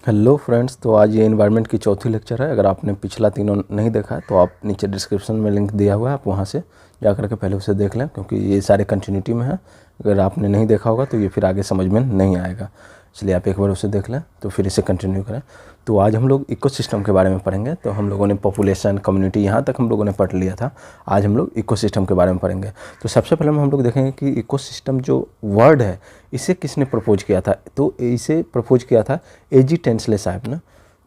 Hello friends, तो आज ये एनवायरनमेंट की चौथी लेक्चर है। अगर आपने पिछला तीनों नहीं देखा है तो आप नीचे डिस्क्रिप्शन में लिंक दिया हुआ है, आप वहाँ से जा करके पहले उसे देख लें, क्योंकि ये सारे कंटिन्यूटी में है। अगर आपने नहीं देखा होगा तो ये फिर आगे समझ में नहीं आएगा, इसलिए आप एक बार उसे देख लें तो फिर इसे कंटिन्यू करें। तो आज हम लोग इकोसिस्टम के बारे में पढ़ेंगे। तो हम लोगों ने पॉपुलेशन, कम्युनिटी, यहाँ तक हम लोगों ने पढ़ लिया था। आज हम लोग इकोसिस्टम के बारे में पढ़ेंगे। तो सबसे पहले हम लोग देखेंगे कि इकोसिस्टम जो वर्ड है इसे किसने प्रपोज किया था। तो इसे प्रपोज किया था एजी टेंसले साहब ने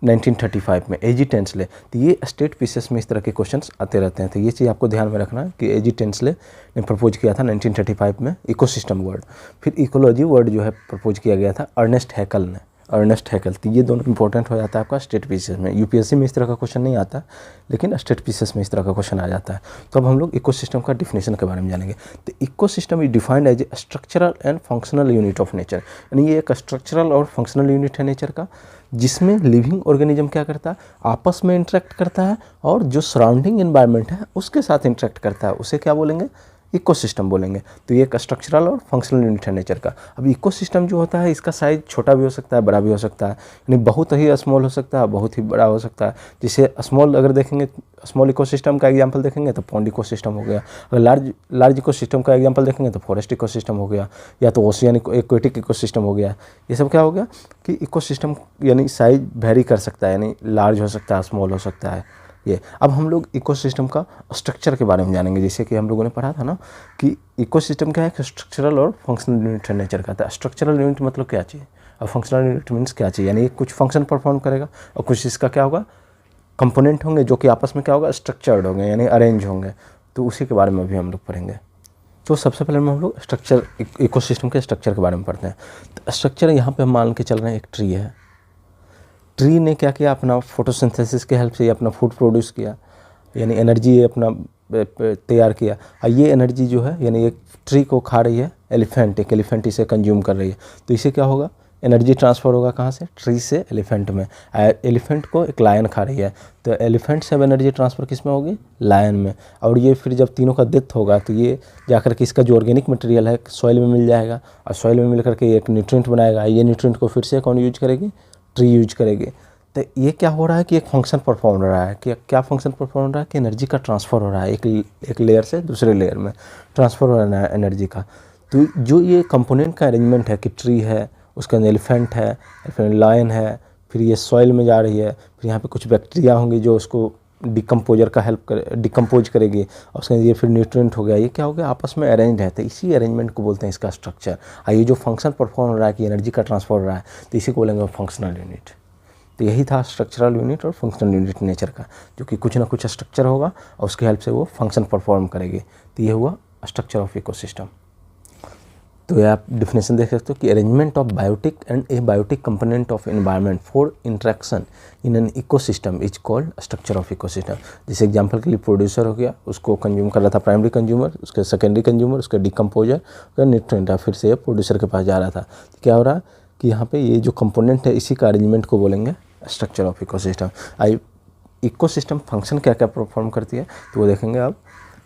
1935 में। एजी टेंसले, तो ये स्टेट पीसेस में इस तरह के क्वेश्चंस आते रहते हैं, तो ये चीज़ आपको ध्यान में रखना है कि एजी टेंसले ने प्रपोज किया था 1935 में इकोसिस्टम वर्ड। फिर इकोलॉजी वर्ड जो है प्रपोज किया गया था अर्नेस्ट हैकल ने। अर्नेस्ट हैकल, तो ये दोनों इंपॉर्टेंट हो जाता है आपका स्टेट पीसेस में। यूपीएससी में इस तरह का क्वेश्चन नहीं आता, लेकिन स्टेट पीसेस में इस तरह का क्वेश्चन आ जाता है। तो अब हम लोग इकोसिस्टम का डिफिनेशन के बारे में जानेंगे। तो ecosystem is defined as a structural and functional unit of nature, यानी ये एक स्ट्रक्चरल और फंक्शनल यूनिट है नेचर का, जिसमें लिविंग ऑर्गेनिज्म क्या करता है, आपस में इंटरेक्ट करता है, और जो सराउंडिंग एनवायरनमेंट है उसके साथ इंटरेक्ट करता है। उसे क्या बोलेंगे, इकोसिस्टम बोलेंगे। तो ये एक स्ट्रक्चरल और फंक्शनल यूनिट है नेचर का। अब इकोसिस्टम जो होता है इसका साइज छोटा भी हो सकता है, बड़ा भी हो सकता है, यानी बहुत ही स्मॉल हो सकता है, बहुत ही बड़ा हो सकता है। जैसे स्मॉल अगर देखेंगे, स्मॉल इकोसिस्टम का एग्जांपल देखेंगे तो पॉन्ड इकोसिस्टम हो गया। अगर लार्ज इकोसिस्टम का एग्जांपल देखेंगे तो फॉरेस्ट इकोसिस्टम हो गया, या तो ओशियन एक्वेटिक इकोसिस्टम हो गया। ये सब क्या हो गया कि इकोसिस्टम यानी साइज वेरी कर सकता है, यानी लार्ज हो सकता है, स्मॉल हो सकता है ये। अब हम लोग इकोसिस्टम का स्ट्रक्चर के बारे में जानेंगे। जैसे कि हम लोगों ने पढ़ा था ना कि इकोसिस्टम क्या है, स्ट्रक्चरल और फंक्शनल यूनिट है नेचर का। था स्ट्रक्चरल यूनिट मतलब क्या चाहिए और फंक्शनल यूनिट मीन्स क्या चाहिए, यानी कुछ फंक्शन परफॉर्म करेगा और कुछ इसका क्या होगा, कंपोनेंट होंगे जो कि आपस में क्या होगा, स्ट्रक्चर्ड होंगे, यानी अरेंज होंगे। तो उसी के बारे में भी हम लोग पढ़ेंगे। तो सबसे पहले हम लोग स्ट्रक्चर, इकोसिस्टम के स्ट्रक्चर के बारे में पढ़ते हैं। तो स्ट्रक्चर यहाँ पे हम मान के चल रहे हैं एक ट्री है। ट्री ने क्या किया, अपना फोटोसिंथेसिस के हेल्प से ये अपना फूड प्रोड्यूस किया, यानी एनर्जी अपना तैयार किया। और ये एनर्जी जो है, यानी एक ट्री को खा रही है एलिफेंट, एक एलिफेंट इसे कंज्यूम कर रही है। तो इसे क्या होगा, एनर्जी ट्रांसफ़र होगा कहाँ से, ट्री से एलिफेंट में। एलिफेंट को एक लायन खा रही है, तो एलिफेंट से अब एनर्जी ट्रांसफ़र किस में होगी, लायन में। और ये फिर जब तीनों का डेथ होगा तो ये जाकर के इसका जो ऑर्गेनिक मटेरियल है सॉइल में मिल जाएगा, और सॉइल में मिल करके एक न्यूट्रिएंट बनाएगा। ये न्यूट्रिएंट को फिर से कौन यूज करेगी, ट्री यूज करेगी। तो ये क्या हो रहा है कि एक फंक्शन परफॉर्म हो रहा है, कि क्या फंक्शन परफॉर्म हो रहा है कि एनर्जी का ट्रांसफ़र हो रहा है, एक लेयर से दूसरे लेयर में ट्रांसफ़र हो रहा है एनर्जी का। तो जो ये कंपोनेंट का अरेंजमेंट है कि ट्री है, उसके अंदर एलिफेंट है, फिर लायन है, फिर ये सॉइल में जा रही है, फिर यहाँ पे कुछ बैक्टीरिया होंगी जो उसको डिकम्पोजर का हेल्प कर डिकम्पोज करेगी, और उसके अंदर ये फिर न्यूट्रिएंट हो गया, ये क्या हो गया, आपस में अरेंज है। तो इसी अरेंजमेंट को बोलते हैं इसका स्ट्रक्चर। और ये जो फंक्शन परफॉर्म हो रहा है कि एनर्जी का ट्रांसफ़र हो रहा है, तो इसी को बोलेंगे फंक्शनल यूनिट। तो यही था स्ट्रक्चरल यूनिट और फंक्शनल यूनिट नेचर का, जो कि कुछ ना कुछ स्ट्रक्चर होगा और उसकी हेल्प से वो फंक्शन परफॉर्म करेगी। तो ये हुआ स्ट्रक्चर ऑफ इकोसिस्टम। तो ये आप डिफिनेशन देख सकते हो कि arrangement of biotic and a biotic component of environment for interaction in an ecosystem is called structure of ecosystem. जैसे एग्जांपल के लिए प्रोड्यूसर हो गया, उसको कंज्यूम कर रहा था प्राइमरी कंज्यूमर, उसके सेकेंडरी कंज्यूमर, उसके डिकम्पोजर, उसका न्यूट्रिएंट, फिर से प्रोड्यूसर के पास जा रहा था। तो क्या हो रहा है कि यहाँ पे ये जो कंपोनेंट है इसी का अरेंजमेंट को बोलेंगे structure of ecosystem. I ecosystem function क्या क्या परफॉर्म करती है तो वो देखेंगे आप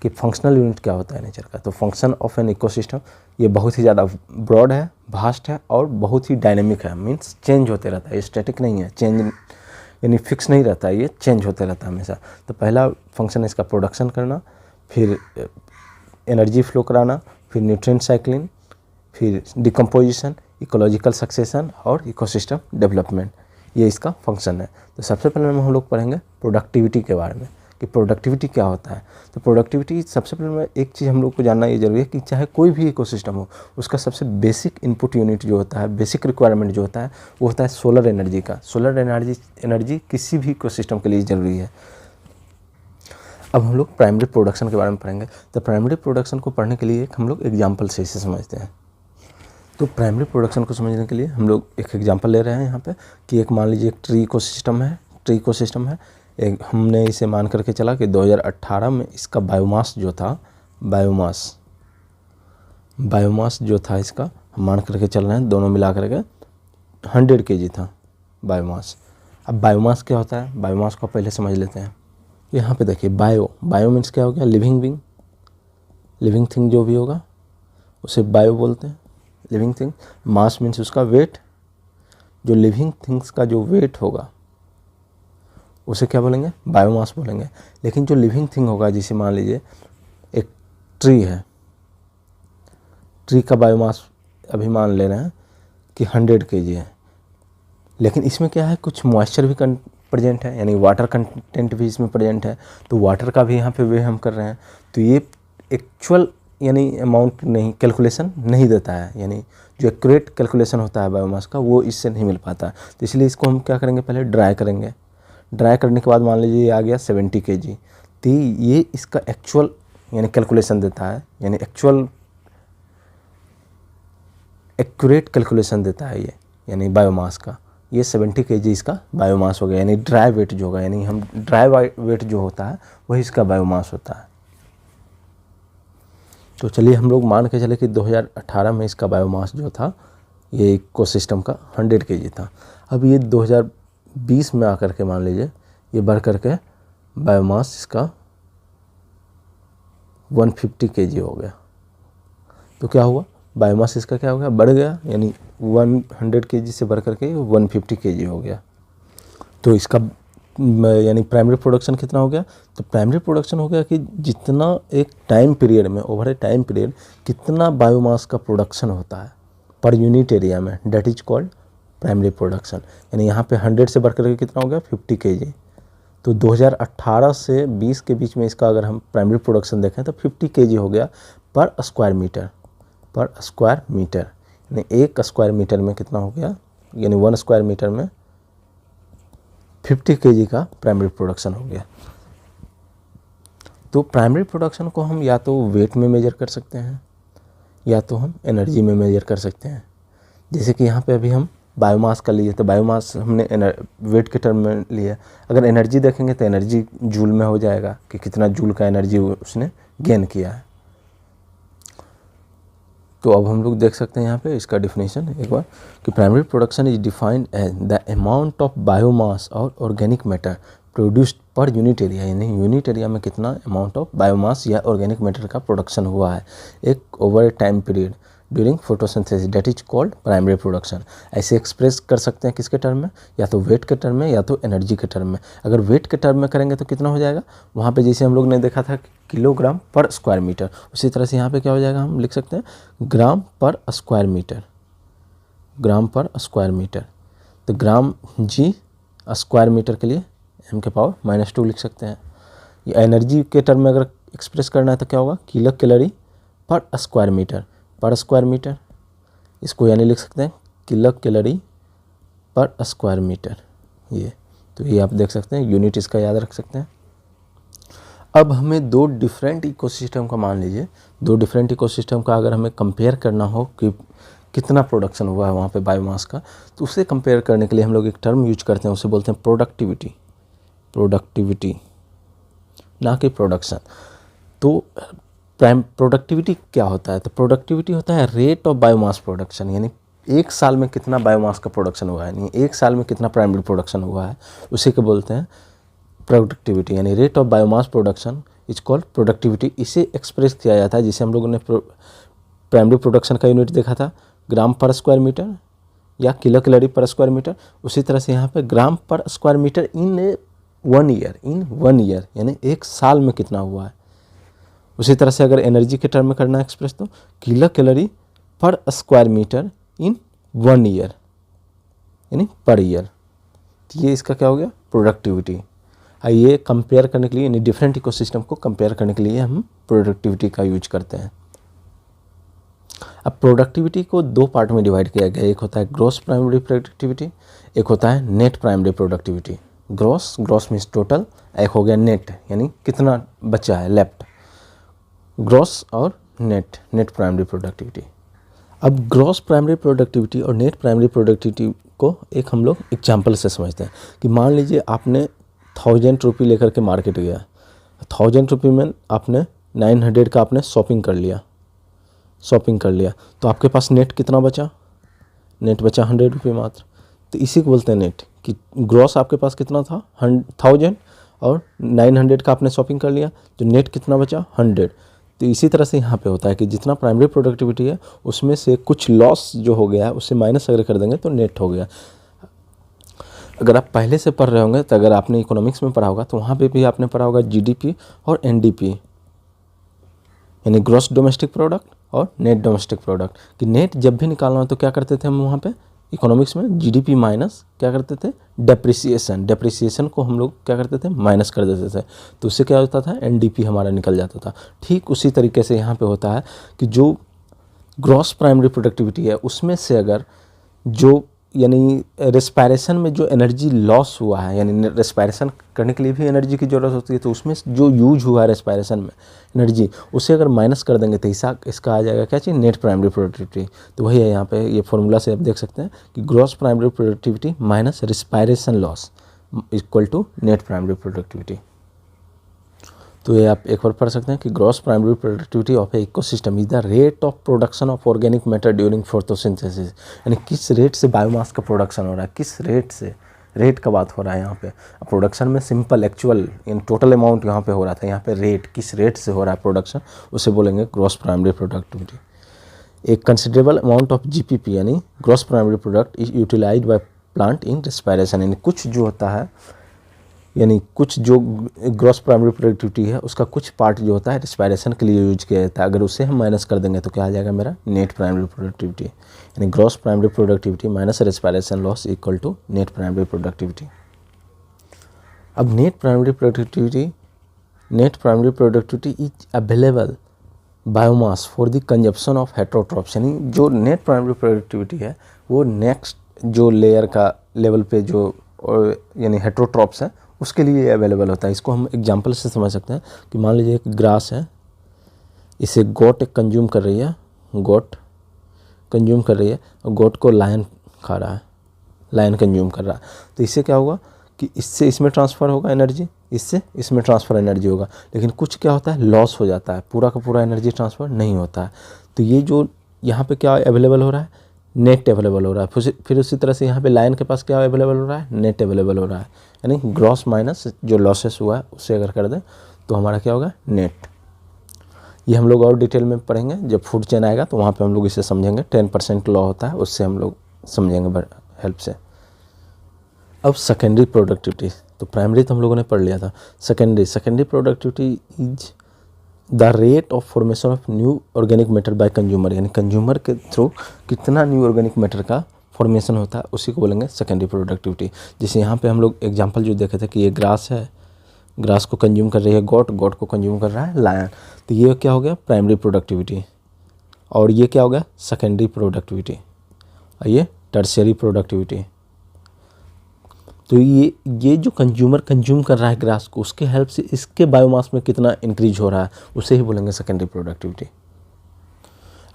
कि फंक्शनल यूनिट क्या होता है नेचर का। तो फंक्शन ऑफ एन इकोसिस्टम ये बहुत ही ज़्यादा ब्रॉड है, वास्ट है और बहुत ही डायनेमिक है, मीन्स चेंज होते रहता है, ये स्टैटिक नहीं है, चेंज यानी फिक्स नहीं रहता है, ये चेंज होते रहता है हमेशा। तो पहला फंक्शन इसका प्रोडक्शन करना, फिर एनर्जी फ्लो कराना, फिर न्यूट्रिएंट साइक्लिंग, फिर डिकम्पोजिशन, इकोलॉजिकल सक्सेशन और इकोसिस्टम डेवलपमेंट, ये इसका फंक्शन है। तो सबसे पहले हम लोग पढ़ेंगे प्रोडक्टिविटी के बारे में कि प्रोडक्टिविटी क्या होता है। तो प्रोडक्टिविटी सबसे पहले में एक चीज़ हम लोग को जानना ये जरूरी है कि चाहे कोई भी इकोसिस्टम हो, उसका सबसे बेसिक इनपुट यूनिट जो होता है, बेसिक रिक्वायरमेंट जो होता है वो होता है सोलर एनर्जी का। सोलर एनर्जी किसी भी इकोसिस्टम के लिए ज़रूरी है। अब हम लोग प्राइमरी प्रोडक्शन के बारे में पढ़ेंगे। तो प्राइमरी प्रोडक्शन को पढ़ने के लिए हम लोग एग्जाम्पल से इसे समझते हैं। तो प्राइमरी प्रोडक्शन को समझने के लिए हम लोग एक एग्जांपल ले रहे हैं यहाँ पे कि एक मान लीजिए एक ट्री इकोसिस्टम है। एक हमने इसे मान करके चला कि 2018 में इसका बायोमास जो था इसका हम मान करके चल रहे हैं, दोनों मिला करके 100 kg था बायोमास। अब बायोमास क्या होता है, बायोमास को पहले समझ लेते हैं। यहाँ पे देखिए बायो मीन्स क्या हो गया, लिविंग थिंग जो भी होगा उसे बायो बोलते हैं, लिविंग थिंग। मास मीन्स उसका वेट, जो लिविंग थिंग्स का जो वेट होगा उसे क्या बोलेंगे, बायोमास बोलेंगे। लेकिन जो लिविंग थिंग होगा, जैसे मान लीजिए एक ट्री है, ट्री का बायोमास अभी मान ले रहे हैं कि 100 kg है, लेकिन इसमें क्या है, कुछ मॉइस्चर भी प्रेजेंट है, यानी वाटर कंटेंट भी इसमें प्रेजेंट है, तो वाटर का भी यहाँ पे वे हम कर रहे हैं, तो ये एक्चुअल यानी अमाउंट नहीं, कैलकुलेशन नहीं देता है, यानी जो एक्यूरेट कैलकुलेशन होता है बायोमास का वो इससे नहीं मिल पाता। तो इसलिए इसको हम क्या करेंगे, पहले ड्राई करेंगे। ड्राई करने के बाद मान लीजिए ये आ गया 70 kg, तो ये इसका एक्चुअल यानी कैलकुलेशन देता है, यानी एक्चुअल एक्यूरेट कैलकुलेशन देता है ये, यानी बायोमास का। ये 70 kg इसका बायोमास हो गया, यानी ड्राई वेट जो होगा, यानी हम ड्राई वेट जो होता है वही इसका बायोमास होता है। तो चलिए हम लोग मान के चले कि 2018 में इसका बायोमास जो था ये इकोसिस्टम का 100 kg था। अब ये 2020 में आकर के मान लीजिए ये बढ़ करके बायोमास इसका 150 kg हो गया। तो क्या हुआ, बायोमास इसका क्या हो गया, बढ़ गया, यानी 100 kg से बढ़ करके 150 kg हो गया। तो इसका यानी प्राइमरी प्रोडक्शन कितना हो गया, तो प्राइमरी प्रोडक्शन हो गया कि जितना एक टाइम पीरियड में, ओवर ए टाइम पीरियड कितना बायोमास का प्रोडक्शन होता है पर यूनिट एरिया में, that is called primary production. यानी यहाँ पे 100 से बढ़ करके कितना हो गया, 50 kg। तो 2018 से 20 के बीच में इसका अगर हम प्राइमरी प्रोडक्शन देखें तो 50 kg हो गया पर स्क्वायर मीटर, पर स्क्वायर मीटर, यानी 1 स्क्वायर मीटर में कितना हो गया, यानी 1 स्क्वायर मीटर में 50 kg का प्राइमरी प्रोडक्शन हो गया। तो प्राइमरी प्रोडक्शन को हम या तो वेट में मेजर कर सकते हैं या तो हम एनर्जी में मेजर कर सकते हैं। जैसे कि यहाँ पे अभी हम बायोमास का लिए, तो बायोमास हमने वेट के टर्म में लिया। अगर एनर्जी देखेंगे तो एनर्जी जूल में हो जाएगा कि कितना जूल का एनर्जी उसने गेन किया है। तो अब हम लोग देख सकते हैं यहाँ पे इसका डिफिनेशन एक बार कि primary production is defined as the amount of biomass और organic matter produced per unit area, यानी यूनिट एरिया में कितना अमाउंट ऑफ बायोमास या ऑर्गेनिक मैटर का प्रोडक्शन हुआ है एक over a time period during photosynthesis, that is called primary production. ऐसे एक्सप्रेस कर सकते हैं किसके टर्म में, या तो वेट के टर्म में या तो एनर्जी के टर्म में। अगर वेट के टर्म में करेंगे तो कितना हो जाएगा, वहाँ पे जैसे हम लोग ने देखा था किलोग्राम पर स्क्वायर मीटर, उसी तरह से यहाँ पे क्या हो जाएगा, हम लिख सकते हैं ग्राम पर स्क्वायर मीटर, ग्राम पर स्क्वायर मीटर। तो ग्राम जी स्क्वायर मीटर के लिए m के पावर -2 लिख सकते हैं। ये एनर्जी के टर्म में अगर एक्सप्रेस करना है तो क्या होगा, किलो कैलोरी पर स्क्वायर मीटर, पर स्क्वायर मीटर, इसको यानी लिख सकते हैं किलो कैलोरी पर स्क्वायर मीटर। ये तो ये आप देख सकते हैं, यूनिट इसका याद रख सकते हैं। अब हमें दो डिफरेंट इकोसिस्टम का, मान लीजिए दो डिफरेंट इकोसिस्टम का अगर हमें कंपेयर करना हो कि कितना प्रोडक्शन हुआ है वहाँ पे बायोमास का, तो उसे कंपेयर करने के लिए हम लोग एक टर्म यूज करते हैं, उसे बोलते हैं प्रोडक्टिविटी, प्रोडक्टिविटी ना कि प्रोडक्शन। तो प्रोडक्टिविटी क्या होता है, तो प्रोडक्टिविटी होता है रेट ऑफ बायोमास प्रोडक्शन, यानी एक साल में कितना बायोमास का प्रोडक्शन हुआ है, यानी एक साल में कितना प्राइमरी प्रोडक्शन हुआ है, उसी को बोलते हैं प्रोडक्टिविटी, यानी rate of biomass production is called productivity. इसे एक्सप्रेस किया जाता है, जिसे हम लोगों ने प्राइमरी प्रोडक्शन का यूनिट देखा था ग्राम पर स्क्वायर मीटर या किलो कैलोरी पर स्क्वायर मीटर, उसी तरह से यहाँ पे ग्राम पर स्क्वायर मीटर इन 1 ईयर, इन 1 ईयर, यानी एक साल में कितना हुआ है। उसी तरह से अगर एनर्जी के टर्म में करना है एक्सप्रेस, तो किलो कैलोरी पर स्क्वायर मीटर इन 1 ईयर, यानी पर ईयर। तो ये इसका क्या हो गया, प्रोडक्टिविटी। ये कंपेयर करने के लिए, यानी डिफरेंट इकोसिस्टम को कंपेयर करने के लिए हम प्रोडक्टिविटी का यूज करते हैं। अब प्रोडक्टिविटी को दो पार्ट में डिवाइड किया गया, एक होता है ग्रॉस प्राइमरी प्रोडक्टिविटी, एक होता है net primary productivity. Gross means total, एक हो गया नेट, यानी कितना बचा है लेफ्ट। ग्रॉस और नेट प्राइमरी प्रोडक्टिविटी। अब ग्रॉस प्राइमरी प्रोडक्टिविटी और नेट प्राइमरी प्रोडक्टिविटी को एक हम लोग एग्जाम्पल से समझते हैं कि मान लीजिए आपने 1000 रुपये लेकर के मार्केट गया, 1000 रुपये में आपने 900 का आपने शॉपिंग कर लिया, तो आपके पास नेट कितना बचा, नेट बचा 100 रुपये मात्र। तो इसी को बोलते हैं नेट, कि ग्रॉस आपके पास कितना था 1000 और 900 का आपने शॉपिंग कर लिया, तो नेट कितना बचा 100। तो इसी तरह से यहाँ पे होता है कि जितना प्राइमरी प्रोडक्टिविटी है उसमें से कुछ लॉस जो हो गया है उससे माइनस अगर कर देंगे तो नेट हो गया। अगर आप पहले से पढ़ रहे होंगे तो अगर आपने इकोनॉमिक्स में पढ़ा होगा तो वहाँ पे भी आपने पढ़ा होगा जीडीपी और एनडीपी, यानी ग्रॉस डोमेस्टिक प्रोडक्ट और नेट डोमेस्टिक प्रोडक्ट। कि नेट जब भी निकालना हो तो क्या करते थे हम वहाँ पे इकोनॉमिक्स में, जीडीपी माइनस क्या करते थे, डेप्रिसिएशन को हम लोग क्या करते थे, माइनस कर देते थे, तो उससे क्या होता था, एनडीपी हमारा निकल जाता था। ठीक उसी तरीके से यहाँ पे होता है कि जो ग्रॉस प्राइमरी प्रोडक्टिविटी है उसमें से अगर जो यानी रेस्पायरेशन में जो एनर्जी लॉस हुआ है, यानी रेस्पायरेशन करने के लिए भी एनर्जी की ज़रूरत होती है, तो उसमें जो यूज हुआ है रेस्पायरेशन में एनर्जी, उसे अगर माइनस कर देंगे तो इसका आ जाएगा क्या चीज़, नेट प्राइमरी प्रोडक्टिविटी। तो वही है यहाँ पे ये फॉर्मूला से आप देख सकते हैं कि gross primary productivity minus respiration loss equal to net primary productivity. तो ये आप एक बार पढ़ सकते हैं कि gross primary productivity of a ecosystem is the rate of production of organic matter during photosynthesis, यानी किस रेट से बायोमास का प्रोडक्शन हो रहा है, किस रेट से, रेट का बात हो रहा है यहाँ पे। प्रोडक्शन में simple actual in total amount यहाँ पे हो रहा था, यहाँ पे रेट, किस रेट से हो रहा है प्रोडक्शन, उसे बोलेंगे ग्रॉस प्राइमरी प्रोडक्टिविटी। एक कंसिडरेबल अमाउंट ऑफ जीपीपी यानी gross primary product is utilised by plant in respiration, यानी कुछ जो होता है, यानी कुछ जो ग्रॉस प्राइमरी प्रोडक्टिविटी है उसका कुछ पार्ट जो होता है रेस्पायरेशन के लिए यूज किया जाता है। अगर उसे हम माइनस कर देंगे तो क्या आ जाएगा मेरा, नेट प्राइमरी प्रोडक्टिविटी, यानी gross primary productivity minus respiration loss equal to net primary productivity. अब net primary productivity is available biomass for the consumption of heterotrophs, यानी जो नेट प्राइमरी प्रोडक्टिविटी है वो नेक्स्ट जो लेयर का लेवल पे जो यानी हेटेरोट्रॉप्स है उसके लिए अवेलेबल होता है। इसको हम एग्जांपल से समझ सकते हैं कि मान लीजिए एक ग्रास है, इसे गोट कंज्यूम कर रही है, गोट कंज्यूम कर रही है और गोट को लायन खा रहा है, लायन कंज्यूम कर रहा है, तो इससे क्या होगा कि इससे इसमें ट्रांसफ़र होगा एनर्जी, इससे इसमें ट्रांसफ़र एनर्जी होगा, लेकिन कुछ क्या होता है, लॉस हो जाता है, पूरा का पूरा एनर्जी ट्रांसफ़र नहीं होता है। तो ये जो यहाँ पे क्या अवेलेबल हो रहा है, नेट अवेलेबल हो रहा है। फिर उसी तरह से यहाँ पे लायन के पास क्या अवेलेबल हो रहा है, नेट अवेलेबल हो रहा है, यानी ग्रॉस माइनस जो लॉसेस हुआ है उससे अगर कर दें तो हमारा क्या होगा, नेट। ये हम लोग और डिटेल में पढ़ेंगे जब फूड चेन आएगा, तो वहाँ पे हम लोग इसे समझेंगे। 10% लॉ होता है, उससे हम लोग समझेंगे हेल्प से। अब सेकेंडरी प्रोडक्टिविटी, तो प्राइमरी तो हम लोगों ने पढ़ लिया था। Secondary productivity is the rate of formation of new organic matter by consumer, यानी कंज्यूमर के थ्रू कितना न्यू ऑर्गेनिक मैटर का फॉर्मेशन होता है उसी को बोलेंगे सेकेंडरी प्रोडक्टिविटी। जैसे यहाँ पे हम लोग एग्जांपल जो देखे थे कि ये ग्रास है, ग्रास को कंज्यूम कर रही है गोट, गोट को कंज्यूम कर रहा है लायन, तो ये क्या हो गया, प्राइमरी प्रोडक्टिविटी, और ये क्या हो गया, सेकेंडरी प्रोडक्टिविटी, और ये टर्शियरी प्रोडक्टिविटी। तो ये जो कंज्यूमर कंज्यूम कर रहा है ग्रास को, उसके हेल्प से इसके बायोमास में कितना इंक्रीज हो रहा है उसे ही बोलेंगे सेकेंडरी प्रोडक्टिविटी।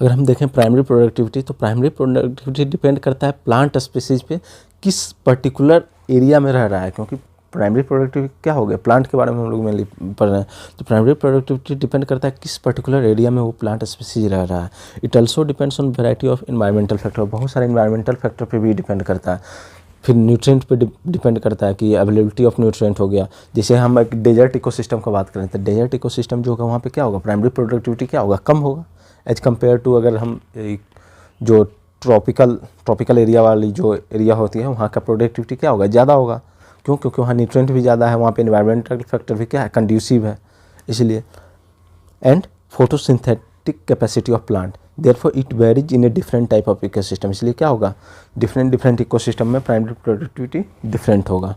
अगर हम देखें प्राइमरी प्रोडक्टिविटी, तो प्राइमरी प्रोडक्टिविटी डिपेंड करता है प्लांट स्पीसीज पे, किस पर्टिकुलर एरिया में रह रहा है, क्योंकि प्राइमरी प्रोडक्टिविटी क्या हो गया, प्लांट के बारे में हम लोग मेनली पढ़ रहे हैं। तो प्राइमरी प्रोडक्टिविटी डिपेंड करता है किस पर्टिकुलर एरिया में वो प्लांट स्पीसीज रह रहा है। It also depends on variety of environmental factor, बहुत सारे इन्वायरमेंटल फैक्टर पे भी डिपेंड करता है। फिर न्यूट्रिएंट पे डिपेंड करता है कि अवेलेबिलिटी ऑफ न्यूट्रिएंट हो गया। जैसे हम एक डेजर्ट इकोसिस्टम का बात करें तो डेजर्ट इकोसिस्टम जो होगा वहाँ पे क्या होगा, प्राइमरी प्रोडक्टिविटी क्या होगा, कम होगा एज कम्पेयर टू अगर हम जो ट्रॉपिकल एरिया वाली जो एरिया होती है वहाँ का प्रोडक्टिविटी क्या होगा, ज़्यादा होगा। क्यों? क्योंकि वहाँ न्यूट्रिएंट भी ज़्यादा है, वहाँ पे एनवायरमेंटल फैक्टर भी क्या है, कंड्यूसिव है, इसलिए। And photosynthetic capacity of plant, therefore it varies in a different type of ecosystem, इसलिए क्या होगा, डिफरेंट इकोसिस्टम में प्राइमरी प्रोडक्टिविटी डिफरेंट होगा।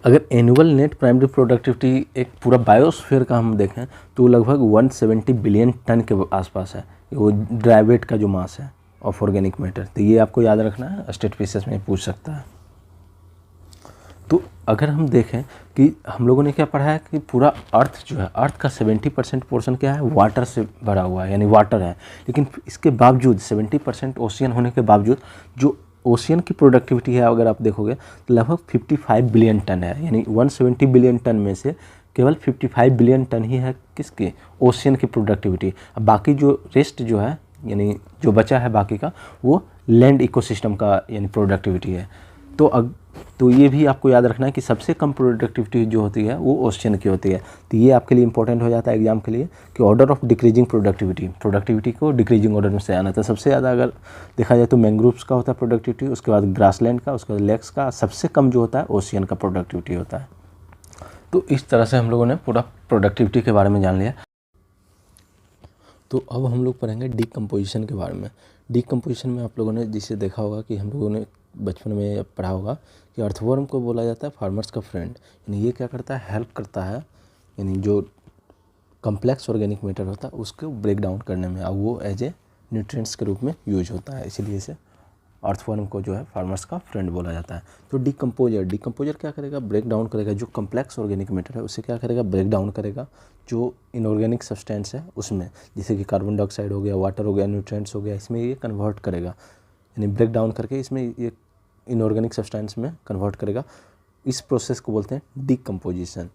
अगर एनुअल नेट प्राइमरी प्रोडक्टिविटी एक पूरा बायोस्फीयर का हम देखें तो लगभग 170 बिलियन टन के आसपास है, वो ड्राई वेट का जो मास है ऑफ ऑर्गेनिक मैटर। तो ये आपको याद रखना है, स्टेटिस्टिक्स में पूछ सकता है। तो अगर हम देखें कि हम लोगों ने क्या पढ़ा है कि पूरा अर्थ जो है, अर्थ का 70% पोर्शन क्या है, वाटर से भरा हुआ है, यानी वाटर है। लेकिन इसके बावजूद 70% ओशियन होने के बावजूद जो ओशियन की प्रोडक्टिविटी है अगर आप देखोगे तो लगभग 55 बिलियन टन है, यानी 170 बिलियन टन में से केवल 55 बिलियन टन ही है किसकी, ओशियन की प्रोडक्टिविटी। अब बाकी जो रेस्ट जो है, यानी जो बचा है बाकी का, वो लैंड इकोसिस्टम का यानी प्रोडक्टिविटी है। तो तो ये भी आपको याद रखना है कि सबसे कम प्रोडक्टिविटी जो होती है वो ओशियन की होती है। तो ये आपके लिए इंपॉर्टेंट हो जाता है एग्जाम के लिए कि ऑर्डर ऑफ डिक्रीजिंग प्रोडक्टिविटी को डिक्रीजिंग ऑर्डर में से आना था। सबसे ज़्यादा अगर देखा जाए तो मैंग्रोव्स का होता है प्रोडक्टिविटी, उसके बाद ग्रासलैंड का, उसके बाद लेक्स का, सबसे कम जो होता है ओशियन का प्रोडक्टिविटी होता है। तो इस तरह से हम लोगों ने पूरा प्रोडक्टिविटी के बारे में जान लिया। तो अब हम लोग पढ़ेंगे डीकम्पोजिशन के बारे में। डीकम्पोजिशन में आप लोगों ने जिसे देखा होगा कि हम लोगों ने बचपन में पढ़ा होगा कि अर्थवर्म को बोला जाता है फार्मर्स का फ्रेंड। यानी ये क्या करता है, हेल्प करता है, यानी जो कम्प्लेक्स ऑर्गेनिक मैटर होता है उसको ब्रेक डाउन करने में, और वो एज ए न्यूट्रिएंट्स के रूप में यूज होता है, इसीलिए इसे अर्थवर्म को जो है फार्मर्स का फ्रेंड बोला जाता है। तो डीकम्पोजर क्या करेगा, ब्रेक डाउन करेगा, जो कम्प्लेक्स ऑर्गेनिक मैटर है उसे क्या करेगा, ब्रेक डाउन करेगा, जो इनऑर्गेनिक सब्सटेंस है उसमें, जैसे कि कार्बन डाइऑक्साइड हो गया, वाटर हो गया, न्यूट्रिएंट्स हो गया, इसमें ये कन्वर्ट करेगा, यानी ब्रेक डाउन करके इसमें ये इनऑर्गेनिक सब्सटेंस में कन्वर्ट करेगा। इस प्रोसेस को बोलते हैं डीकम्पोजिशन।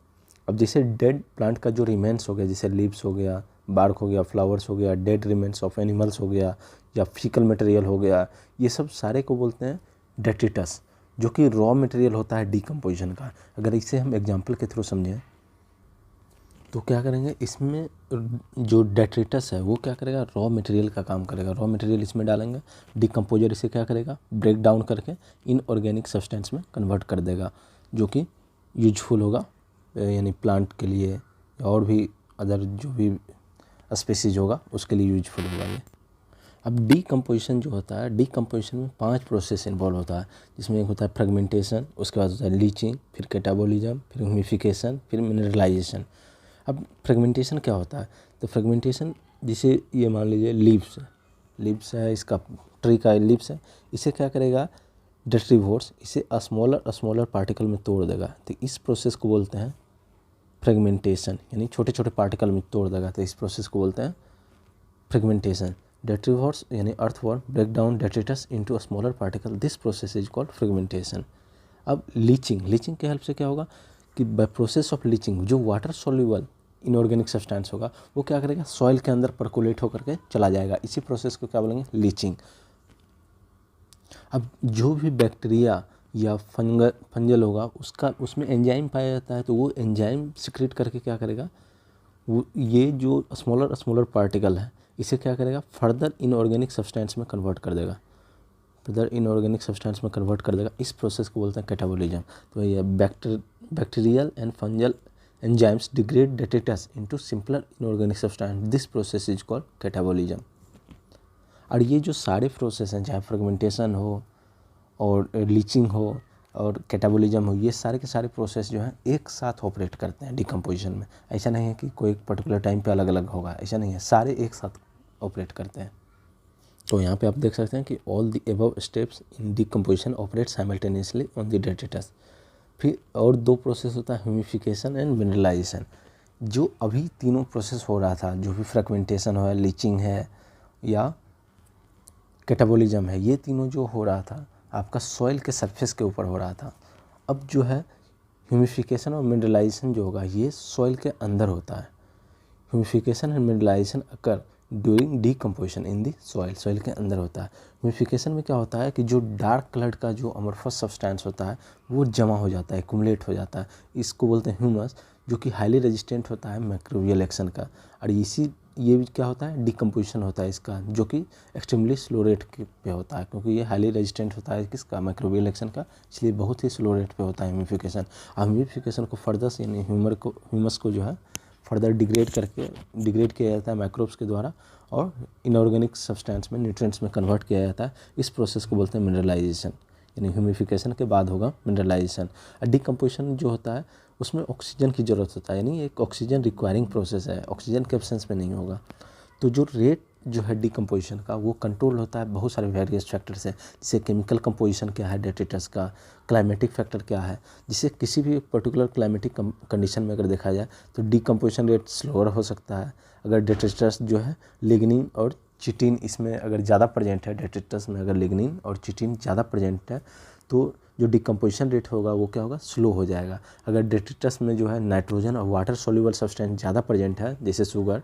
अब जैसे डेड प्लांट का जो रिमेन्स हो गया, जैसे लीव्स हो गया, बार्क हो गया, फ्लावर्स हो गया, डेड रिमेन्स ऑफ एनिमल्स हो गया, या फीकल मटेरियल हो गया, ये सब सारे को बोलते हैं डेट्रिटस, जो कि रॉ मटेरियल होता है डीकम्पोजिशन का। अगर इसे हम एग्जांपल के थ्रू समझें तो क्या करेंगे, इसमें जो डेट्रिटस है वो क्या करेगा, रॉ मटेरियल का काम करेगा, रॉ मटेरियल इसमें डालेंगे, डीकम्पोजर इसे क्या करेगा, ब्रेक डाउन करके इनऑर्गेनिक सब्सटेंस में कन्वर्ट कर देगा, जो कि यूजफुल होगा, यानी प्लांट के लिए और भी अदर जो भी स्पीसीज होगा उसके लिए यूजफुल होगा ये। अब डीकम्पोजिशन जो होता है, डीकम्पोजिशन में 5 प्रोसेस इन्वॉल्व होता है, जिसमें एक होता है फ्रेगमेंटेशन, उसके बाद होता है लीचिंग, फिर कैटाबोलिज्म, फिर ह्यूमिफिकेशन, फिर मिनरलाइजेशन। अब फ्रेगमेंटेशन क्या होता है, तो फ्रेगमेंटेशन जिसे ये मान लीजिए लीव्स है, इसका ट्री का लीव्स है, इसे क्या करेगा डेट्रीवोर्स, इसे स्मॉलर पार्टिकल में तोड़ देगा। तो इस प्रोसेस को बोलते हैं फ्रेगमेंटेशन, यानी छोटे छोटे पार्टिकल में तोड़ देगा, तो इस प्रोसेस को बोलते हैं फ्रेगमेंटेशन। डेट्रीवोर्स यानी earthworm break down detritus into smaller particle, this process is called fragmentation. अब लीचिंग के हेल्प से क्या होगा कि बाय प्रोसेस ऑफ लीचिंग जो वाटर सॉल्युबल इनऑर्गेनिक सब्सटेंस होगा वो क्या करेगा, सॉइल के अंदर परकोलेट होकर के चला जाएगा, इसी प्रोसेस को क्या बोलेंगे, लीचिंग। अब जो भी बैक्टीरिया या फंजल होगा उसमें एंजाइम पाया जाता है, तो वो एंजाइम सिक्रेट करके क्या करेगा, वो ये जो स्मॉलर पार्टिकल है इसे क्या करेगा, फर्दर इनऑर्गेनिक सब्सटेंस में कन्वर्ट कर देगा, इस प्रोसेस को बोलते हैं कैटाबोलिज्म। तो ये bacterial and fungal enzymes degrade detritus into simpler inorganic substance, this process is called catabolism. और ये जो सारे प्रोसेस हैं, चाहे फ्रेगमेंटेशन हो और लीचिंग हो और कैटाबोलिज्म हो, ये सारे के सारे प्रोसेस जो हैं एक साथ ऑपरेट करते हैं डीकम्पोजिशन में। ऐसा नहीं है कि कोई पर्टिकुलर टाइम पे अलग अलग होगा, ऐसा नहीं है, सारे एक साथ ऑपरेट करते हैं। तो यहाँ पे आप देख सकते हैं कि all the above steps in decomposition operate simultaneously on the detritus. फिर और 2 प्रोसेस होता है, ह्यूमिफिकेशन एंड मिनरलाइजेशन। जो अभी तीनों प्रोसेस हो रहा था, जो भी फ्रेगमेंटेशन है, लीचिंग है या कैटाबोलिज्म है, ये तीनों जो हो रहा था आपका सॉइल के सरफेस के ऊपर हो रहा था। अब जो है ह्यूमिफिकेशन और मिनरलाइजेशन जो होगा ये सॉइल के अंदर होता है। Humification and mineralisation occur during decomposition in the soil के अंदर होता है। ह्यूमिफिकेशन में क्या होता है कि जो डार्क कलर का जो अमorphous सब्सटेंस होता है वो जमा हो जाता है, एक्युमुलेट हो जाता है, इसको बोलते हैं ह्यूमस, जो कि हाईली रेजिस्टेंट होता है माइक्रोबियल एक्शन का। और ये भी क्या होता है, डीकम्पोजिशन होता है इसका, जो कि एक्सट्रीमली स्लो रेट पे होता है, क्योंकि ये हाईली रेजिस्टेंट होता है किसका, माइक्रोबियल एक्शन का, इसलिए बहुत ही स्लो रेट पे होता है ह्यूमिफिकेशन। और ह्यूमिफिकेशन को फर्दर यानी ह्यूमस को जो है फर्दर डिग्रेड किया जाता है माइक्रोब्स के द्वारा और इनऑर्गेनिक सब्सटेंस में, न्यूट्रिएंट्स में कन्वर्ट किया जाता है। इस प्रोसेस को बोलते हैं मिनरलाइजेशन, यानी ह्यूमिफिकेशन के बाद होगा मिनरलाइजेशन। और डीकम्पोजिशन जो होता है उसमें ऑक्सीजन की ज़रूरत होता है, यानी एक ऑक्सीजन रिक्वायरिंग प्रोसेस है, ऑक्सीजन के एब्सेंस में नहीं होगा। तो जो रेट जो है डीकम्पोजिशन का वो कंट्रोल होता है बहुत सारे वेरियस फैक्टर से, जैसे केमिकल कंपोजिशन क्या है डेट्रिटस का, क्लाइमेटिक फैक्टर क्या है, जिससे किसी भी पर्टिकुलर क्लाइमेटिक कंडीशन में अगर देखा जाए तो डीकम्पोजिशन रेट स्लोअर हो सकता है। अगर डेट्रिटस जो है लिग्निन और चिटिन इसमें अगर ज़्यादा प्रेजेंट है, डेट्रिटस में अगर लिग्निन और चिटिन ज़्यादा प्रेजेंट है तो जो डीकम्पोजिशन रेट होगा वो क्या होगा, स्लो हो जाएगा। अगर डेट्रिटस में जो है नाइट्रोजन और वाटर सॉल्युबल सब्सटेंस ज़्यादा प्रेजेंट है, जैसे शुगर,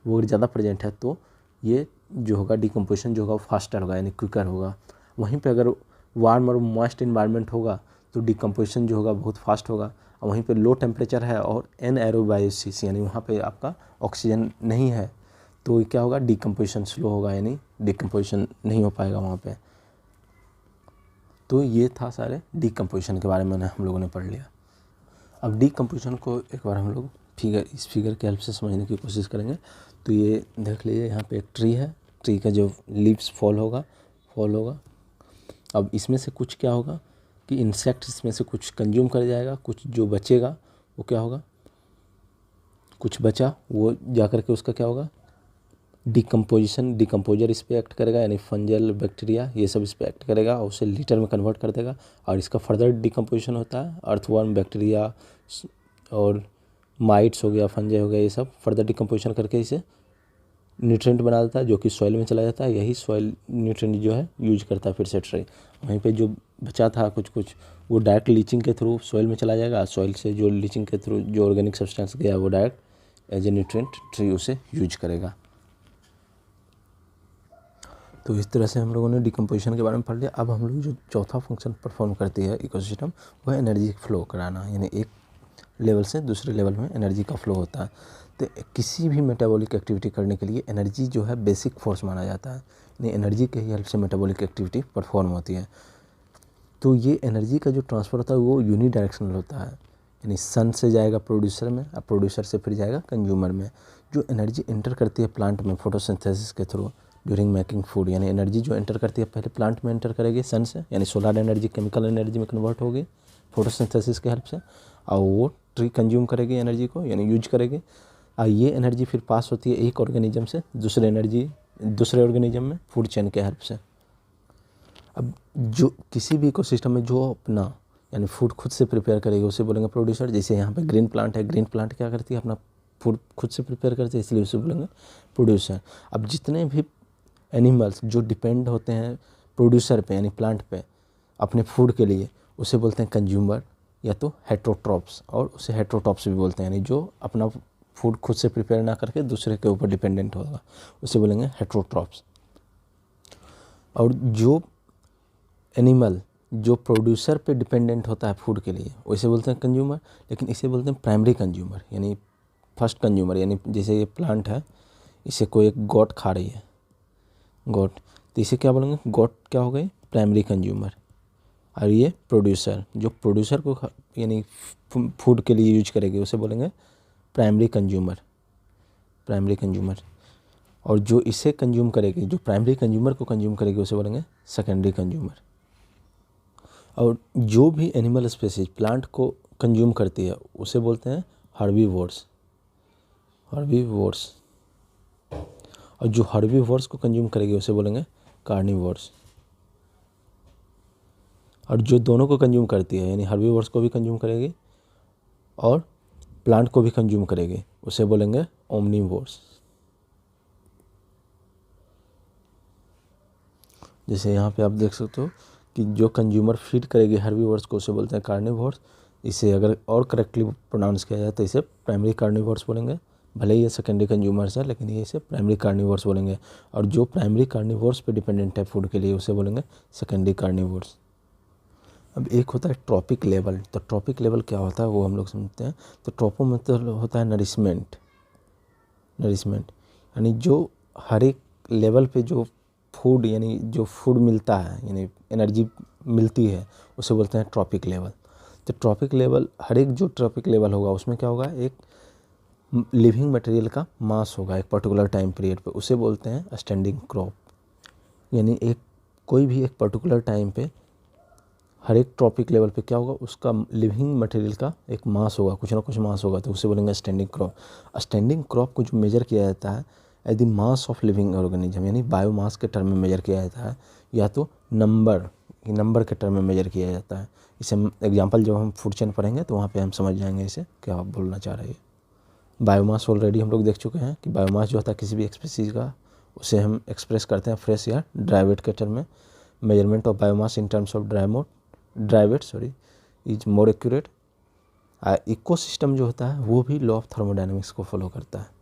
वो अगर ज़्यादा प्रेजेंट है तो ये जो होगा डीकम्पोजिशन जो होगा वो फास्टर होगा, यानी क्विकर होगा। वहीं पे अगर वार्म और मॉइस्ट इन्वायरमेंट होगा तो डिकम्पोजिशन जो होगा बहुत फास्ट होगा। और वहीं पे लो टेम्परेचर है और एनएरोबायोसिस यानी वहाँ पे आपका ऑक्सीजन नहीं है, तो क्या होगा, डिकम्पोजिशन स्लो होगा, यानी डिकम्पोजिशन नहीं हो पाएगा वहाँ पे। तो ये था सारे डिकम्पोजिशन के बारे में हम लोगों ने पढ़ लिया। अब डिकम्पोजिशन को एक बार हम लोग इस फिगर के हेल्प से समझने की कोशिश करेंगे। तो ये देख लीजिए, यहाँ पे एक ट्री है, ट्री का जो लीव्स फॉल होगा। अब इसमें से कुछ क्या होगा कि इंसेक्ट इसमें से कुछ कंज्यूम कर जाएगा, कुछ जो बचेगा वो क्या होगा, कुछ बचा वो जा कर के उसका क्या होगा, डिकम्पोजर इस पर एक्ट करेगा, यानी फंजल बैक्टीरिया ये सब इस पर एक्ट करेगा और उसे लीटर में कन्वर्ट कर देगा। और इसका फर्दर डिकम्पोजिशन होता है, अर्थवर्म बैक्टीरिया और माइट्स हो गया, फंजे हो गया, ये सब फर्दर डिकम्पोजिशन करके इसे न्यूट्रिएंट बना देता है, जो कि सॉइल में चला जाता है। यही सॉइल न्यूट्रिएंट जो है यूज करता है फिर से ट्री। वहीं पे जो बचा था कुछ वो डायरेक्ट लीचिंग के थ्रू सॉइल में चला जाएगा। सॉइल से जो लीचिंग के थ्रू जो ऑर्गेनिक सब्सटेंस गया वो direct as a nutrient tree उसे यूज करेगा। तो इस तरह से हम लोगों ने डिकम्पोजिशन के बारे में पढ़ लिया। अब हम लोग जो चौथा फंक्शन परफॉर्म करती है इकोसिस्टम, वह एनर्जी फ्लो कराना, यानी एक लेवल से दूसरे लेवल में एनर्जी का फ्लो होता है। तो किसी भी मेटाबॉलिक एक्टिविटी करने के लिए एनर्जी जो है बेसिक फोर्स माना जाता है, यानी एनर्जी के ही हेल्प से मेटाबॉलिक एक्टिविटी परफॉर्म होती है। तो ये एनर्जी का जो ट्रांसफ़र होता है वो यूनिडायरेक्शनल होता है, यानी सन से जाएगा प्रोड्यूसर में और प्रोड्यूसर से फिर जाएगा कंज्यूमर में। जो एनर्जी एंटर करती है प्लांट में फोटोसिंथेसिस के थ्रू ड्यूरिंग मेकिंग फूड, यानी एनर्जी जो एंटर करती है पहले प्लांट में एंटर करेगी सन से, यानी सोलर एनर्जी केमिकल एनर्जी में कन्वर्ट होगी फोटोसिंथेसिस के हेल्प से, और वो ट्री कंज्यूम करेगी एनर्जी को, यानी यूज करेगी। और ये एनर्जी फिर पास होती है एक ऑर्गेनिज्म से दूसरे ऑर्गेनिज्म में फूड चेन के हेल्प से। अब जो किसी भी इकोसिस्टम में जो अपना यानी फूड खुद से प्रिपेयर करेगी उसे बोलेंगे प्रोड्यूसर। जैसे यहाँ पे ग्रीन प्लांट है, ग्रीन प्लांट क्या करती है, अपना फूड खुद से प्रिपेयर करती है, इसलिए उसे बोलेंगे प्रोड्यूसर। अब जितने भी एनिमल्स जो डिपेंड होते हैं प्रोड्यूसर पे यानी प्लांट पे अपने फूड के लिए, उसे बोलते हैं कंज्यूमर या तो हेट्रोट्रॉप्स, और उसे हेट्रोट्रॉप्स भी बोलते हैं, यानी जो अपना फूड खुद से प्रिपेयर ना करके दूसरे के ऊपर डिपेंडेंट होगा उसे बोलेंगे हेट्रोट्रॉप्स। और जो एनिमल जो प्रोड्यूसर पे डिपेंडेंट होता है फूड के लिए उसे बोलते हैं कंज्यूमर, लेकिन इसे बोलते हैं प्राइमरी कंज्यूमर, यानी फर्स्ट कंज्यूमर। यानी जैसे ये प्लांट है, इसे कोई एक गोट खा रही है, गोट, तो इसे क्या बोलेंगे, गोट क्या हो गई, प्राइमरी कंज्यूमर। और ये प्रोड्यूसर जो प्रोड्यूसर को यानी फूड के लिए यूज करेगी उसे बोलेंगे प्राइमरी कंज्यूमर, प्राइमरी कंज्यूमर। और जो इसे कंज्यूम करेगी, जो प्राइमरी कंज्यूमर को कंज्यूम करेगी उसे बोलेंगे सेकेंडरी कंज्यूमर। और जो भी एनिमल स्पीसीज प्लांट को कंज्यूम करती है उसे बोलते हैं हर्बीवोर्स, हर्बीवोर्स। और जो हर्बीवोर्स को कंज्यूम करेगी उसे बोलेंगे कार्निवोर्स। और जो दोनों को कंज्यूम करती है यानी हर्बीवोर्स को भी कंज्यूम करेगी और प्लांट को भी कंज्यूम करेगी उसे बोलेंगे ओमनीवोर्स। जैसे यहाँ पे आप देख सकते हो कि जो कंज्यूमर फीड करेगी हर्बीवोर्स को उसे बोलते हैं कार्निवोर्स। इसे अगर और करेक्टली प्रोनाउंस किया जाए तो इसे प्राइमरी कार्निवोर्स बोलेंगे, भले ही ये सेकेंडरी कंज्यूमर्स है लेकिन ये इसे प्राइमरी कार्निवोर्स बोलेंगे। और जो प्राइमरी कार्निवोर्स पे डिपेंडेंट है फूड के लिए उसे बोलेंगे सेकेंडरी कार्निवोर्स। अब एक होता है ट्रॉपिक लेवल। तो ट्रॉपिक लेवल क्या होता है वो हम लोग समझते हैं। तो ट्रॉपो मतलब होता है नरिशमेंट, यानी जो हर एक लेवल पे जो फूड यानी जो फूड मिलता है यानी एनर्जी मिलती है उसे बोलते हैं ट्रॉपिक लेवल। तो ट्रॉपिक लेवल हर एक जो ट्रॉपिक लेवल होगा उसमें क्या होगा, एक लिविंग मटेरियल का मास होगा एक पर्टिकुलर टाइम पीरियड पे, उसे बोलते हैं स्टैंडिंग क्रॉप। यानी एक कोई भी एक पर्टिकुलर टाइम पे हर एक ट्रॉपिक लेवल पे क्या होगा, उसका लिविंग मटेरियल का एक मास होगा, कुछ ना कुछ मास होगा, तो उसे बोलेंगे स्टैंडिंग क्रॉप। स्टैंडिंग क्रॉप को जो मेजर किया जाता है at the mass of living organism, यानी बायोमास के टर्म में मेजर किया जाता है, या तो नंबर के टर्म में मेजर किया जाता है। इसे एग्जांपल जब हम फूड चेन पढ़ेंगे तो वहाँ पे हम समझ जाएंगे इसे क्या आप बोलना चाह रहे हैं। बायोमास ऑलरेडी हम लोग देख चुके हैं कि बायोमास जो होता है किसी भी स्पीसीज का, उसे हम एक्सप्रेस करते हैं फ्रेश या ड्राई वेट के टर्म में। Measurement of biomass in terms of dry weight is more accurate. Ecosystem जो होता है वो भी लॉ ऑफ थर्मोडायनेमिक्स को फॉलो करता है।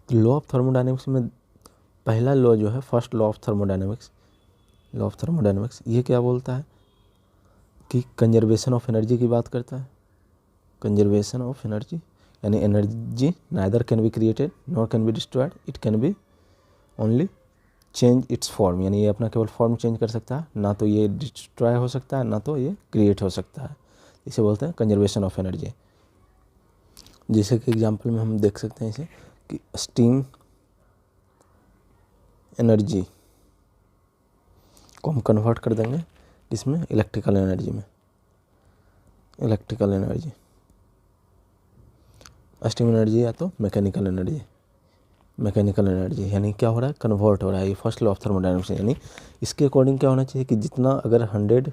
तो लॉ ऑफ थर्मोडायनेमिक्स में पहला लॉ जो है फर्स्ट लॉ ऑफ थर्मोडायनेमिक्स, ये क्या बोलता है, कि कंजर्वेशन ऑफ एनर्जी की बात करता है। कंजर्वेशन ऑफ एनर्जी यानी energy neither can be created nor can be destroyed, it can be only change it's form, यानी ये अपना केवल फॉर्म चेंज कर सकता है, ना तो ये डिस्ट्रॉय हो सकता है ना तो ये क्रिएट हो सकता है। इसे बोलते हैं कंजर्वेशन ऑफ एनर्जी। जैसे कि एग्जांपल में हम देख सकते हैं इसे कि स्टीम एनर्जी को हम कन्वर्ट कर देंगे इसमें इलेक्ट्रिकल एनर्जी में। इलेक्ट्रिकल एनर्जी, स्टीम एनर्जी या तो मैकेनिकल एनर्जी। मैकेनिकल एनर्जी यानी क्या हो रहा है, कन्वर्ट हो रहा है। ये फर्स्ट लॉ ऑफ थर्मोडायनामिक्स, यानी इसके अकॉर्डिंग क्या होना चाहिए कि जितना अगर 100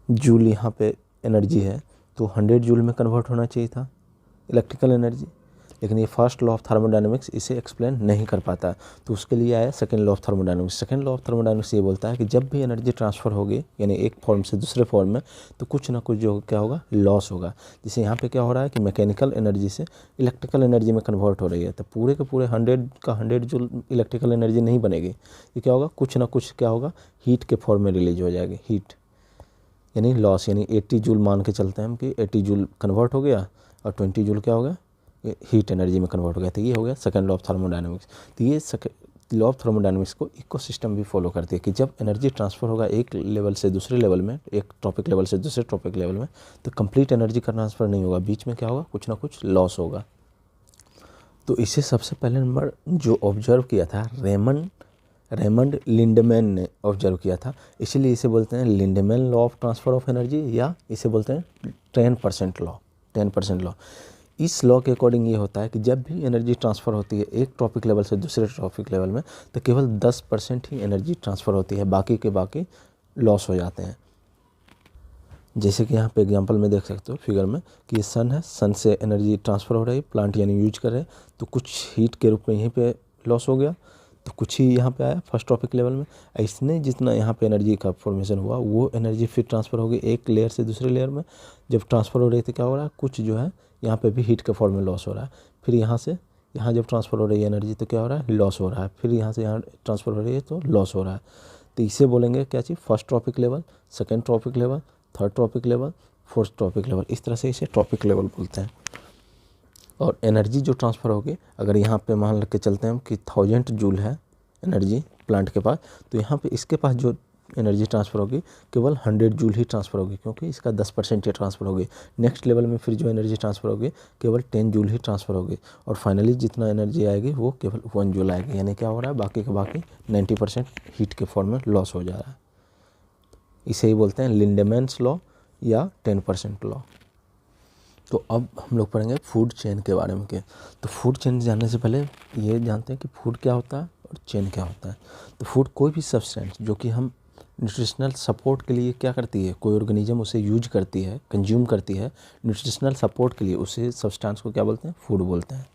जूल यहाँ पे एनर्जी है तो 100 जूल में कन्वर्ट होना चाहिए था इलेक्ट्रिकल एनर्जी, लेकिन ये फर्स्ट लॉ ऑफ थर्मोडायनामिक्स इसे एक्सप्लेन नहीं कर पाता। तो उसके लिए आया second law of thermodynamics. Second law of thermodynamics ये बोलता है कि जब भी एनर्जी ट्रांसफ़र होगी यानी एक फॉर्म से दूसरे फॉर्म में, तो कुछ ना कुछ जो क्या होगा, लॉस होगा। जैसे यहाँ पे क्या हो रहा है कि मैकेनिकल एनर्जी से इलेक्ट्रिकल एनर्जी में कन्वर्ट हो रही है, तो पूरे के पूरे 100 का 100 जूल इलेक्ट्रिकल एनर्जी नहीं बनेगी। ये क्या होगा, कुछ ना कुछ क्या होगा, हीट के फॉर्म में रिलीज हो जाएगी। हीट यानी लॉस, यानी 80 जूल मान के चलते हैं हम कि 80 जूल कन्वर्ट हो गया और 20 जूल क्या हो गया, हीट एनर्जी में कन्वर्ट हो गया। तो ये हो गया सेकंड लॉ ऑफ थर्मोडायनामिक्स। तो ये लॉ ऑफ थर्मोडायनामिक्स को इकोसिस्टम भी फॉलो करती है कि जब एनर्जी ट्रांसफ़र होगा एक लेवल से दूसरे लेवल में, एक टॉपिक लेवल से दूसरे टॉपिक लेवल में, तो कंप्लीट एनर्जी का ट्रांसफ़र नहीं होगा, बीच में क्या होगा, कुछ ना कुछ लॉस होगा। तो इसे सबसे पहले नंबर जो ऑब्जर्व किया था रेमंड लिंडमैन ने ऑब्जर्व किया था, इसीलिए इसे बोलते हैं Lindeman law of transfer of energy, या इसे बोलते हैं 10% लॉ। 10% लॉ, इस लॉ के अकॉर्डिंग ये होता है कि जब भी एनर्जी ट्रांसफ़र होती है एक टॉपिक लेवल से दूसरे टॉपिक लेवल में, तो केवल 10% ही एनर्जी ट्रांसफ़र होती है, बाकी के बाकी लॉस हो जाते हैं। जैसे कि यहाँ पे एग्जांपल में देख सकते हो फिगर में कि ये सन है, सन से एनर्जी ट्रांसफ़र हो रही है, प्लांट यानी यूज कर रहे हैं, तो कुछ हीट के रूप में यहीं पे लॉस हो गया, तो कुछ ही यहाँ पे आया फर्स्ट टॉपिक लेवल में। इसने जितना यहाँ पे एनर्जी का फॉर्मेशन हुआ वो एनर्जी फिर ट्रांसफ़र होगी एक लेयर से दूसरे लेयर में। जब ट्रांसफ़र हो रही थी क्या हो रहा है, कुछ जो है यहाँ पे भी हीट के फॉर्म में लॉस हो रहा है, फिर यहाँ से यहाँ जब ट्रांसफ़र हो रही है एनर्जी तो क्या हो रहा है, लॉस हो रहा है, फिर यहाँ से यहाँ ट्रांसफ़र हो रही है तो लॉस हो रहा है। तो इसे बोलेंगे क्या चीज़, first trophic level, second trophic level, third trophic level, fourth trophic level, इस तरह से इसे टॉपिक लेवल बोलते हैं। और एनर्जी जो ट्रांसफ़र होगी, अगर यहाँ पे मान रख के चलते हैं कि 1000 जूल है एनर्जी प्लांट के पास, तो यहाँ पे इसके पास जो एनर्जी ट्रांसफ़र होगी केवल 100 जूल ही ट्रांसफ़र होगी, क्योंकि इसका 10% ही ट्रांसफ़र होगी। नेक्स्ट लेवल में फिर जो एनर्जी ट्रांसफ़र होगी केवल 10 जूल ही ट्रांसफ़र होगी, और फाइनली जितना एनर्जी आएगी वो केवल 1 जूल आएगी। यानी क्या हो रहा है, बाकी के बाकी 90% हीट के फॉर्म में लॉस हो जा रहा है। इसे ही बोलते हैं लिंडमैन्स लॉ या 10% लॉ। तो अब हम लोग पढ़ेंगे फूड चेन के बारे में। तो फूड चेन जानने से पहले ये जानते हैं कि फूड क्या होता है और चेन क्या होता है। तो फूड कोई भी सब्सटेंस जो कि हम न्यूट्रिशनल सपोर्ट के लिए क्या करती है, कोई ऑर्गेनिज्म उसे यूज करती है, कंज्यूम करती है न्यूट्रिशनल सपोर्ट के लिए, उसे सब्सटेंस को क्या बोलते हैं, फूड बोलते हैं।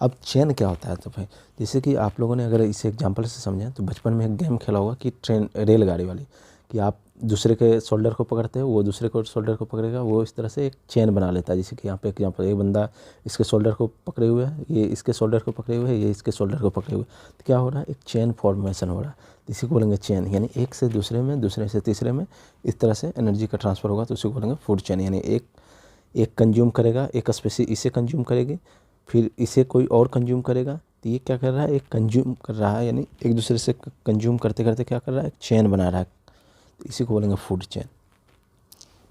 अब चेन क्या होता है, तो भाई जैसे कि आप लोगों ने अगर इसे एग्जांपल से समझें तो बचपन में एक गेम खेला होगा कि ट्रेन रेलगाड़ी वाली, कि आप दूसरे के शोल्डर को पकड़ते हो, वो दूसरे को शोल्डर को पकड़ेगा, वो इस तरह से एक चेन बना लेता है। जैसे कि यहाँ पे एग्जांपल, एक बंदा इसके शोल्डर को पकड़े हुए है, ये इसके शोल्डर को पकड़े हुए है, ये इसके शोल्डर को पकड़े हुए, तो क्या हो रहा है, एक चेन फॉर्मेशन हो रहा है। इसी को बोलेंगे चेन, यानी एक से दूसरे में, दूसरे से तीसरे में इस तरह से एनर्जी का ट्रांसफ़र होगा, तो उसी को बोलेंगे फूड चेन। यानी एक कंज्यूम करेगा, एक स्पेसी इसे कंज्यूम करेगी, फिर इसे कोई और कंज्यूम करेगा, तो ये क्या कर रहा है, एक कंज्यूम कर रहा है, यानी एक दूसरे से कंज्यूम करते करते क्या कर रहा है, एक चेन बना रहा है, तो इसी को बोलेंगे फूड चेन।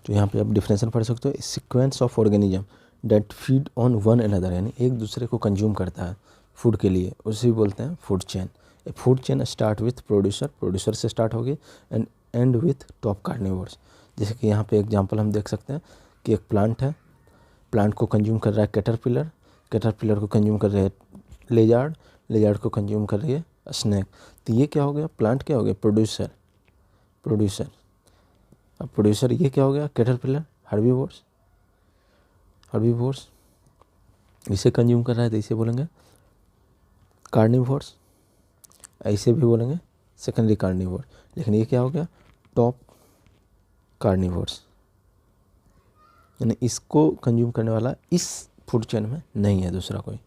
तो यहाँ पे आप डिफिनेशन पढ़ सकते हो, sequence of organism that feed on one another, यानी एक दूसरे को कंज्यूम करता है फूड के लिए, उसे बोलते हैं food chain. A food chain start with producer से स्टार्ट होगी and and with top carnivores. जैसे कि यहाँ पे एग्जांपल हम देख सकते हैं कि एक प्लांट है, प्लांट को कंज्यूम कर रहा है कैटरपिलर को कंज्यूम कर रहे हैं लेजार्ड को कंज्यूम कर रही है स्नेक। तो ये क्या हो गया, प्लांट क्या हो गया, प्रोड्यूसर। अब प्रोड्यूसर ये क्या हो गया, कैटरपिलर, हर्बीवोर्स इसे कंज्यूम कर रहा है, तो इसे बोलेंगे कार्निवोर्स, ऐसे भी बोलेंगे सेकेंडरी कार्निवोर। लेकिन ये क्या हो गया, टॉप कार्निवोर्स, यानी इसको कंज्यूम करने वाला इस फूड चेन में नहीं है दूसरा कोई।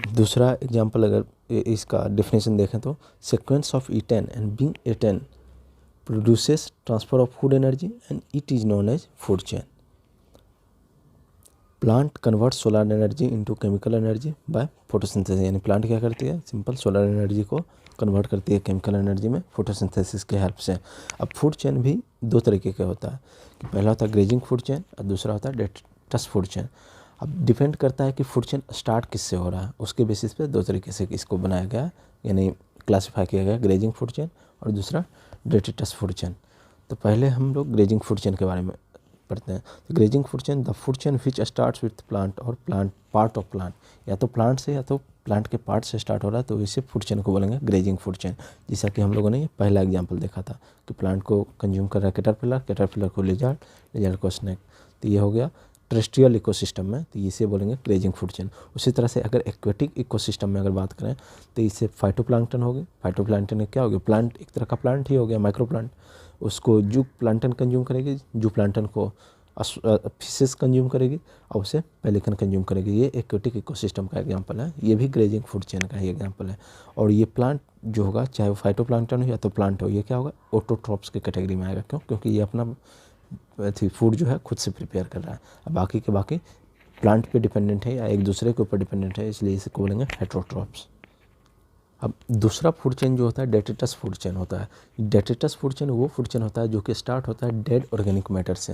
दूसरा एग्जांपल अगर इसका डेफिनेशन देखें तो sequence of eaten and being eaten produces transfer of food energy and it is known as food chain. Plant convert solar energy into chemical energy by photosynthesis, यानी प्लांट क्या करती है, सिंपल सोलर एनर्जी को convert करती है chemical energy में photosynthesis के help से। अब फूड चेन भी दो तरीके का होता है कि पहला होता है ग्रेजिंग फूड चेन और दूसरा होता है डेट्रिटस फूड चेन। अब डिपेंड करता है कि फूड चेन स्टार्ट किससे हो रहा है, उसके बेसिस पे दो तरीके से इसको बनाया गया है, यानी क्लासीफाई किया गया, ग्रेजिंग फूड चेन और दूसरा डेट्रिटस फूड चेन। तो पहले हम लोग ग्रेजिंग फूड चेन के बारे में पढ़ते हैं। तो grazing food chain the food chain which starts with plant और प्लांट पार्ट ऑफ प्लांट, या तो प्लांट से या तो प्लांट के पार्ट से स्टार्ट हो रहा है, तो इसे फूड चेन को बोलेंगे ग्रेजिंग फूड चेन। जैसा कि हम लोगों ने ये पहला एग्जांपल देखा था कि प्लांट को कंज्यूम कर रहा है कैटरपिलर को लिजार्ड को स्नेक, तो ये हो गया टेरेस्ट्रियल इकोसिस्टम में, तो इसे बोलेंगे ग्रेजिंग फूड चेन। उसी तरह से अगर एक्वेटिक इकोसिस्टम में अगर बात करें तो इसे फाइटोप्लैंक्टन हो गया। फाइटोप्लैंक्टन में क्या हो गया, प्लांट एक तरह का प्लांट ही हो गया, माइक्रो प्लांट। उसको जू प्लांटन कंज्यूम करेगी, जू प्लांटन को फिशेस कंज्यूम करेगी और उसे पेलिकन कंज्यूम करेगी। ये एक्वेटिक इकोसिस्टम का एग्जांपल है, ये भी ग्रेजिंग फूड चेन का ही एग्जांपल है। और ये प्लांट जो होगा, चाहे वो फाइटोप्लैंक्टन हो या तो प्लांट हो, ये क्या होगा, ऑटोट्रॉप्स की कैटेगरी में आएगा। क्यों? क्योंकि ये अपना फूड जो है खुद से प्रिपेयर कर रहा है। अब बाकी के बाकी प्लांट पे डिपेंडेंट है या एक दूसरे के ऊपर डिपेंडेंट है, इसलिए इसे को बोलेंगे हेटेरोट्रॉप्स। अब दूसरा फूड चेन जो होता है डेट्रिटस फूड चेन होता है। डेट्रिटस फूड चेन वो फूड चेन होता है जो कि स्टार्ट होता है डेड ऑर्गेनिक मैटर से।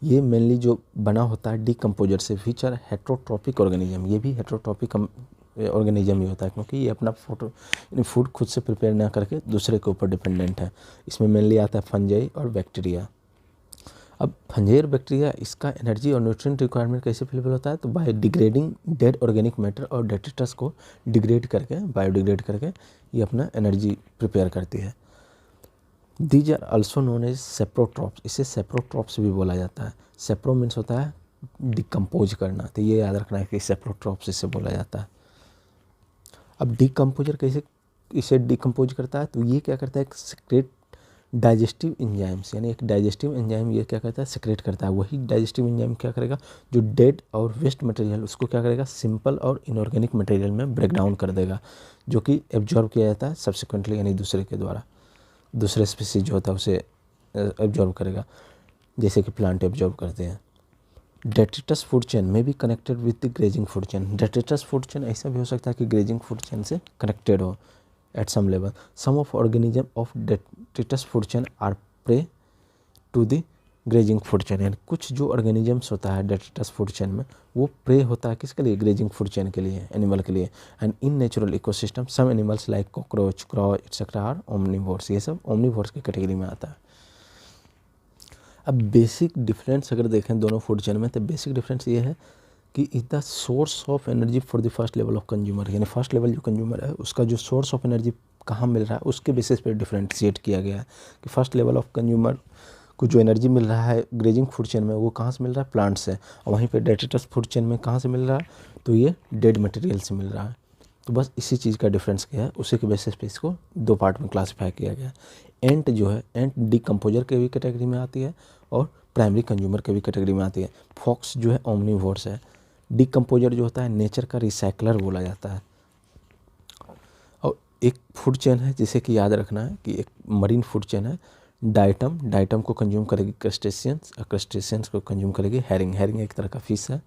ये मेनली जो बना होता है डीकम्पोजर से, विच आर हेटेरोट्रॉपिक ऑर्गेनिज्म। ये भी हेटेरोट्रॉपिक ऑर्गेनिज्म ही होता है क्योंकि ये अपना फूड खुद से प्रिपेयर ना करके दूसरे के ऊपर डिपेंडेंट है। इसमें मेनली आता है फंजाई और बैक्टीरिया। अब फंजाई और बैक्टीरिया, इसका एनर्जी और न्यूट्रिएंट रिक्वायरमेंट कैसे फुलफिल होता है, तो by degrading dead organic matter और डेट्रिटस को डिग्रेड करके, बायोडिग्रेड करके ये अपना एनर्जी प्रिपेयर करती है। These are also known as saprotrophs, इसे सेप्रोट्रॉप्स भी बोला जाता है। सेप्रो मीन्स होता है डिकम्पोज करना, तो ये याद रखना है कि सेप्रोट्रॉप्स इसे बोला जाता है। अब डिकम्पोजर कैसे इसे डिकम्पोज करता है, तो ये क्या करता है, एक सीक्रेट डाइजेस्टिव एंजाइम्स, यानी एक डाइजेस्टिव एंजाइम ये क्या करता है, सेक्रेट करता है। वही डाइजेस्टिव एंजाइम क्या करेगा, जो डेड और वेस्ट मटेरियल उसको क्या करेगा, सिंपल और इनऑर्गेनिक मटेरियल में ब्रेक डाउन कर देगा, जो कि एब्जॉर्ब किया जाता है सब्सिक्वेंटली, यानी दूसरे के द्वारा। दूसरे स्पीसीज जो होता है उसे एब्जॉर्ब करेगा, जैसे कि प्लांट एब्जॉर्ब करते हैं। डेट्रिटस फूड चेन में भी connected with the grazing food chain. Detritus food chain ऐसा भी हो सकता है कि ग्रेजिंग फूड चेन से कनेक्टेड हो at some level. Some of organism of detritus food chain are prey to the grazing food chain, यानी कुछ जो ऑर्गेनिजम्स होता है डेट्रिटस फूड चेन में वो प्रे होता है किसके लिए, ग्रेजिंग फूड चेन के लिए, एनिमल के लिए। And in natural ecosystem some animals like cockroach, crow et cetera are omnivores, ये सब ओमनिवोर्स की कैटेगरी में आता है। अब बेसिक डिफरेंस अगर देखें दोनों फूड चेन में, तो बेसिक डिफरेंस ये है कि is the source of energy for the first level of consumer, यानी फर्स्ट लेवल जो कंज्यूमर है उसका जो सोर्स ऑफ एनर्जी कहाँ मिल रहा है उसके बेसिस पे डिफरेंशिएट किया गया है कि फर्स्ट लेवल ऑफ कंज्यूमर को जो एनर्जी मिल रहा है ग्रेजिंग फूड चेन में वो कहाँ से मिल रहा है, प्लांट से, और वहीं पे डेट्रिटस फूड चेन में कहाँ से मिल रहा है, तो ये डेड मटेरियल से मिल रहा है। तो बस इसी चीज़ का डिफरेंस क्या है, उसी के बेसिस पे इसको दो पार्ट में क्लासीफाई किया गया है। एंट जो है, एंट डिकम्पोजर के भी कैटेगरी में आती है और प्राइमरी कंज्यूमर के भी कैटेगरी में आती है। फॉक्स जो है ओमनिवोर्स है। डिकम्पोजर जो होता है नेचर का रिसाइकलर बोला जाता है। और एक फूड चेन है जिसे कि याद रखना है कि एक मरीन फूड चेन है, डाइटम को कंज्यूम करेगी क्रस्टेशियंस, और क्रस्टेशियंस को कंज्यूम करेगी हैरिंग एक तरह का फिश है।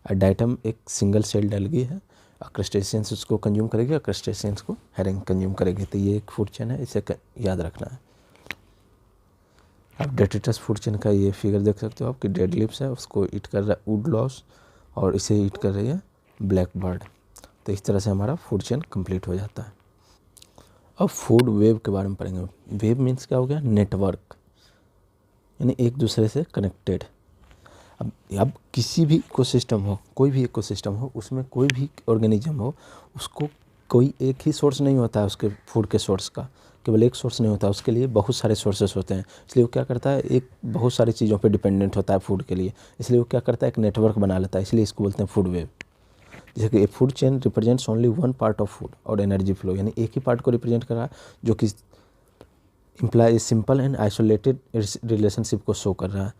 और डाइटम एक सिंगल सेल एल्गी है, और क्रस्टेशियंस उसको कंज्यूम करेगी और क्रस्टेशियंस को हैरिंग कंज्यूम करेगी। तो ये एक फूड चेन है, इसे याद रखना है। आप डेट्रिटस फूड चेन का ये फिगर देख सकते हो आप कि डेड लिप्स है, उसको ईट कर रहा है वुड लॉस और इसे ईट कर रही है ब्लैक बर्ड। तो इस तरह से हमारा फूड चेन कंप्लीट हो जाता है। अब फूड वेव के बारे में पढ़ेंगे। वेव मीन्स क्या हो गया, नेटवर्क, यानी एक दूसरे से कनेक्टेड। अब किसी भी इकोसिस्टम हो, कोई भी इकोसिस्टम हो, उसमें कोई भी ऑर्गेनिज्म हो, उसको कोई एक ही सोर्स नहीं होता है उसके फूड के सोर्स का, केवल एक सोर्स नहीं होता, उसके लिए बहुत सारे सोर्सेस होते हैं। इसलिए वो क्या करता है, एक बहुत सारी चीज़ों पे डिपेंडेंट होता है फूड के लिए, इसलिए वो क्या करता है, एक नेटवर्क बना लेता है, इसलिए इसको बोलते हैं फूड वेव। जैसे कि ए food chain represents only one part of food और एनर्जी फ्लो, यानी एक ही पार्ट को रिप्रेजेंट कर रहा है जो कि imply simple and isolated relationship को शो कर रहा है,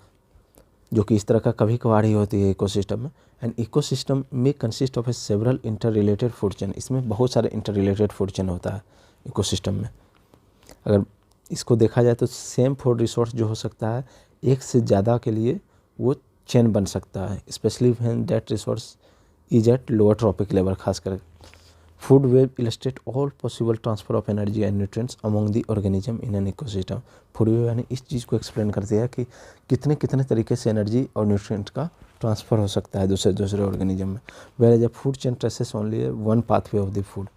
जो कि इस तरह का कभी कभार ही होती है इकोसिस्टम में। एंड इकोसिस्टम में consist of A several inter related food chain, इसमें बहुत सारे इंटर रिलेटेड फूड चेन होता है इकोसिस्टम में। अगर इसको देखा जाए तो सेम फूड रिसोर्स जो हो सकता है एक से ज़्यादा के लिए वो चेन बन सकता है, specially when that resource is at lower trophic level. खासकर food web illustrate all possible transfer of energy and nutrients among the organism in an ecosystem. Food web यानी इस चीज़ को एक्सप्लेन करती है कि कितने कितने तरीके से एनर्जी और न्यूट्रिएंट का ट्रांसफ़र हो सकता है दूसरे ऑर्गेनिज्म में। Whereas a food chain traces only one pathway of the food.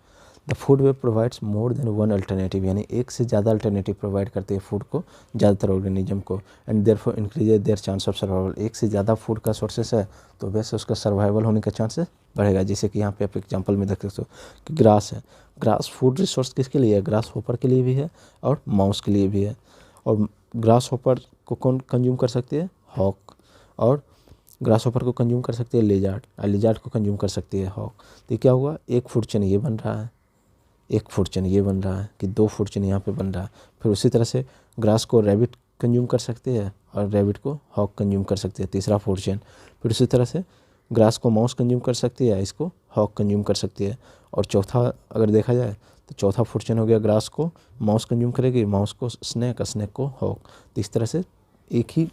The food web provides more than one alternative, यानी एक से ज़्यादा अल्टरनेटिव प्रोवाइड करती है फूड को ज़्यादातर ऑर्गेनिज्म को, and therefore increases their chance of survival. एक से ज़्यादा फूड का सोर्सेस है तो वैसे उसका सर्वाइवल होने का चांसेस बढ़ेगा। जैसे कि यहाँ पे आप एग्जांपल में देख सकते हो कि ग्रास है, ग्रास फूड रिसोर्स किसके लिए है, ग्रास होपर के लिए भी है और माउस के लिए भी है। और ग्रास होपर को कौन कंज्यूम कर सकती है, हॉक, और ग्रास होपर को कंज्यूम कर सकती है लिजार्ड, और लिजार्ड को कंज्यूम कर सकती है हॉक। तो क्या हुआ, एक फूड चेन ये बन रहा है, एक फूड चेन ये बन रहा है कि दो फूड चेन यहाँ पे बन रहा है। फिर उसी तरह से ग्रास को रैबिट कंज्यूम कर सकती है और रैबिट को हॉक कंज्यूम कर सकती है, तीसरा फूड चेन। फिर उसी तरह से ग्रास को माउस कंज्यूम कर सकती है, इसको हॉक कंज्यूम कर सकती है। और चौथा अगर देखा जाए तो चौथा फूड चेन हो गया, ग्रास को माउस कंज्यूम करेगी, माउस को स्नैक, स्नैक को हॉक। तो इस तरह से एक ही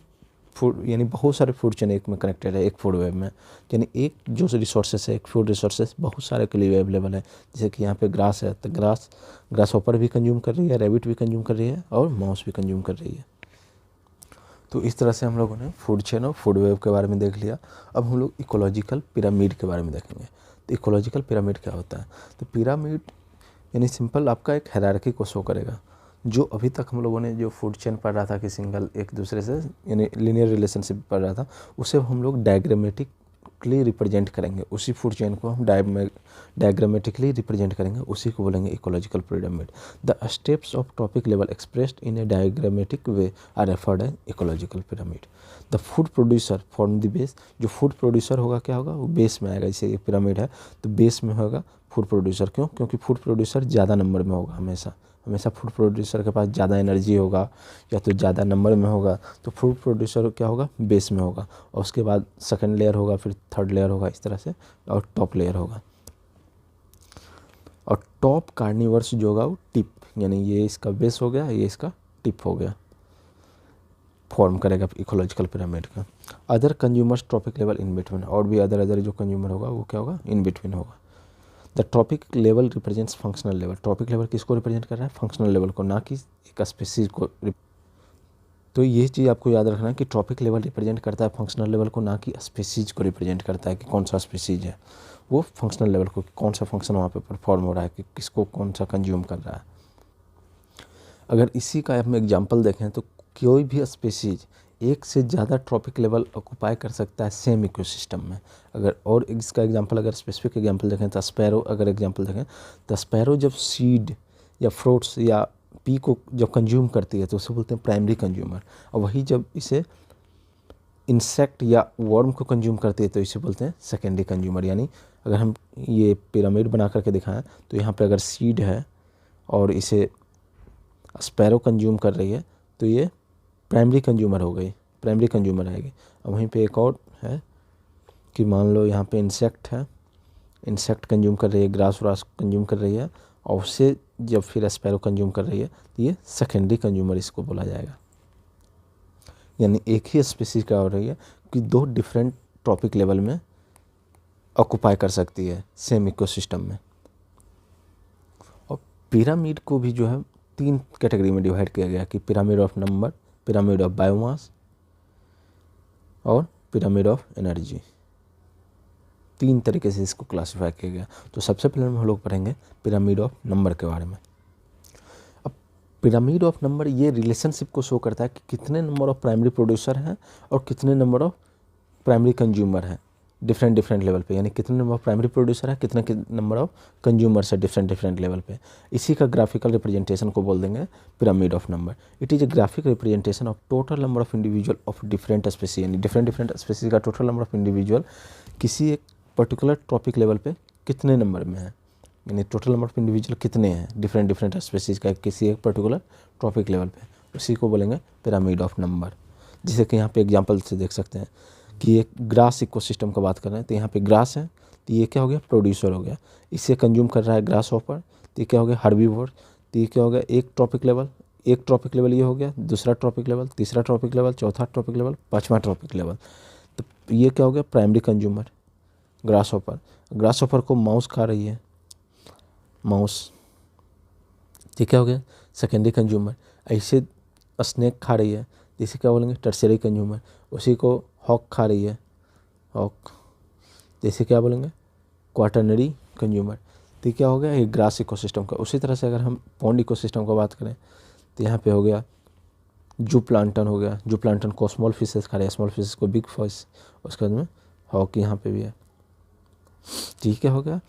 फूड यानी बहुत सारे फूड चेन एक में कनेक्टेड है एक फूड वेब में, यानी एक जो रिसोर्सेस है, एक फूड रिसोर्सेस बहुत सारे के लिए अवेलेबल है। जैसे कि यहाँ पे ग्रास है तो ग्रास होपर भी कंज्यूम कर रही है, रैबिट भी कंज्यूम कर रही है और माउस भी कंज्यूम कर रही है। तो इस तरह से हम लोगों ने फूड चेन और फूड वेब के बारे में देख लिया। अब हम लोग इकोलॉजिकल पिरामिड के बारे में देखेंगे। तो इकोलॉजिकल पिरामिड क्या होता है, तो पिरामिड यानी सिंपल आपका एक हायरार्की को शो करेगा। जो अभी तक हम लोगों ने जो फूड चेन पढ़ रहा था कि सिंगल एक दूसरे से यानी लीनियर रिलेशनशिप पढ़ रहा था, उसे हम लोग डायग्रामेटिकली रिप्रेजेंट करेंगे। उसी फूड चेन को हम डायग्रामेटिकली रिप्रेजेंट करेंगे, उसी को बोलेंगे ecological pyramid. The steps of trophic level expressed in a diagrammatic way are referred as ecological pyramid. The food producer form the base, जो फूड प्रोड्यूसर होगा क्या होगा, वो बेस में आएगा। जैसे ये पिरामिड है तो बेस में होगा फूड प्रोड्यूसर, क्यों, क्योंकि फूड प्रोड्यूसर ज़्यादा नंबर में होगा, हमेशा फूड प्रोड्यूसर के पास ज़्यादा एनर्जी होगा या तो ज़्यादा नंबर में होगा, तो फूड प्रोड्यूसर क्या होगा, बेस में होगा। और उसके बाद सेकंड लेयर होगा, फिर थर्ड लेयर होगा, इस तरह से, और टॉप लेयर होगा। और टॉप कार्निवर्स जो होगा वो टिप, यानी ये इसका बेस हो गया, ये इसका टिप हो गया, फॉर्म करेगा इकोलॉजिकल पिरामिड का। Other consumers trophic level in between, और भी अदर जो कंज्यूमर होगा वो क्या होगा, इन बिटवीन होगा। The trophic level represents functional level. Trophic level किसको रिप्रेजेंट कर रहा है, फंक्शनल लेवल को, ना कि एक स्पीसीज को। तो ये चीज़ आपको याद रखना है कि ट्रॉपिक लेवल रिप्रेजेंट करता है फंक्शनल लेवल को, ना कि स्पीसीज को रिप्रेजेंट करता है कि कौन सा स्पीसीज है, वो फंक्शनल लेवल को कौन सा फंक्शन वहाँ पे परफॉर्म हो रहा है, कि किसको कौन सा कंज्यूम कर रहा है। अगर इसी का हम एग्जाम्पल देखें तो कोई भी स्पीसीज एक से ज़्यादा ट्रॉपिक लेवल ऑक्यूपाई कर सकता है सेम इकोसिस्टम में। अगर और इसका एग्जांपल अगर स्पेसिफिक एग्जांपल देखें तो स्पैरो, अगर एग्जांपल देखें तो स्पैरो जब सीड या फ्रूट्स या पी को जब कंज्यूम करती है तो उसे बोलते हैं प्राइमरी कंज्यूमर, और वही जब इसे इंसेक्ट या वर्म को कंज्यूम करती है तो इसे बोलते हैं सेकेंडरी कंज्यूमर। यानी अगर हम ये पिरामिड बना करके दिखाएं तो यहाँ पर अगर सीड है और इसे स्पैरो कंज्यूम कर रही है तो ये प्राइमरी कंज्यूमर हो गई, प्राइमरी कंज्यूमर आएगी। अब वहीं पे एक और है कि मान लो यहाँ पे इंसेक्ट है, इंसेक्ट कंज्यूम कर रही है, ग्रास व्रास कंज्यूम कर रही है, और उससे जब फिर स्पैरो कंज्यूम कर रही है तो ये सेकेंडरी कंज्यूमर इसको बोला जाएगा। यानी एक ही स्पीसीज क्या हो रही है कि दो डिफरेंट ट्रॉपिक लेवल में ऑक्यूपाई कर सकती है सेम इकोसिस्टम में। और पिरामिड को भी जो है तीन कैटेगरी में डिवाइड किया गया कि pyramid of number, pyramid of biomass और पिरामिड ऑफ एनर्जी। तीन तरीके से इसको क्लासिफाई किया गया। तो सबसे पहले हम लोग पढ़ेंगे पिरामिड ऑफ नंबर के बारे में। अब पिरामिड ऑफ नंबर ये रिलेशनशिप को शो करता है कि कितने नंबर ऑफ प्राइमरी प्रोड्यूसर हैं और कितने नंबर ऑफ प्राइमरी कंज्यूमर हैं डिफरेंट लेवल पे, यानी कितने नंबर ऑफ प्राइमरी प्रोड्यूसर है, कितने नंबर ऑफ कंज्यूमर्स है डिफरेंट लेवल पे। इसी का ग्राफिकल रिप्रेजेंटेशन को बोल देंगे pyramid of number. It is a graphic representation of total number of individual of different species, यानी डिफरेंट स्पीसीज का टोटल नंबर ऑफ इंडिविजुअल किसी एक पर्टिकुलर टॉपिक लेवल पे कितने नंबर में है, यानी टोटल नंबर ऑफ इंडिविजुअल कितने हैं डिफरेंट स्पीसीज का किसी एक पर्टिकुलर टॉपिक लेवल पे, उसी को बोलेंगे पिरामिड ऑफ नंबर। जैसे कि यहाँ पे एग्जांपल से देख सकते हैं कि एक ग्रास इकोसिस्टम का बात कर रहे हैं तो यहाँ पे ग्रास है तो ये क्या हो गया, प्रोड्यूसर हो गया, इसे कंज्यूम कर रहा है ग्रास हॉपर, तो ये क्या हो गया, हर्बीवोर, तो ये क्या हो गया एक टॉपिक लेवल, एक ट्रॉपिक लेवल ये हो गया, दूसरा ट्रॉपिक लेवल, तीसरा ट्रॉपिक लेवल, चौथा ट्रॉपिक लेवल, पाँचवा ट्रॉपिक लेवल। तो ये क्या हो गया, primary consumer grass hopper. Grass hopper को माउस खा रही है, माउस, ठीक है, हो गया सेकेंडरी कंज्यूमर। ऐसे स्नेक खा रही है, जिसे क्या बोलेंगे टर्शियरी कंज्यूमर। उसी को हॉक खा रही है, हॉक, जैसे क्या बोलेंगे क्वाटरनरी कंज्यूमर। तो क्या हो गया ये ग्रास इकोसिस्टम का। उसी तरह से अगर हम पॉन्ड इकोसिस्टम का बात करें तो यहाँ पे हो गया जू प्लांटन हो गया। जू प्लांटन को स्मॉल फिशेस खा रहे हैं, स्मॉल फिशेस को बिग फिश, उसके बाद में हॉक यहाँ पे भी है। ठीक है, हो गया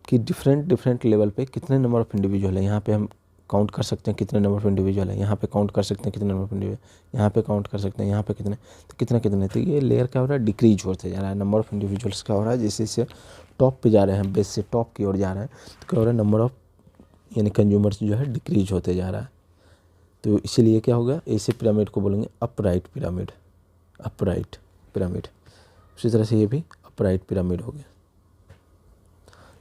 कि डिफरेंट लेवल पे कितने नंबर ऑफ इंडिविजुअल है। यहाँ पे हम काउंट कर सकते हैं कितने नंबर ऑफ इंडिविजुअल है, यहाँ पे काउंट कर सकते हैं कितने नंबर ऑफ इंडिविजुअल, यहाँ पे काउंट कर सकते हैं यहाँ पे कितने, तो कितने। तो ये लेयर क्या हो रहा है, डिक्रीज होते जा रहा है। नंबर ऑफ इंडिविजुअल्स क्या हो रहा है, जैसे जैसे टॉप पे जा रहे हैं, बेस से टॉप की ओर जा रहा है, तो क्या हो रहा है, नंबर ऑफ यानी कंज्यूमर्स जो है डिक्रीज होते जा रहा है। तो इसीलिए क्या होगा, ऐसे पिरामिड को बोलेंगे अपराइट पिरामिड, अपराइट पिरामिड। उसी तरह से ये भी अपराइट पिरामिड हो गया।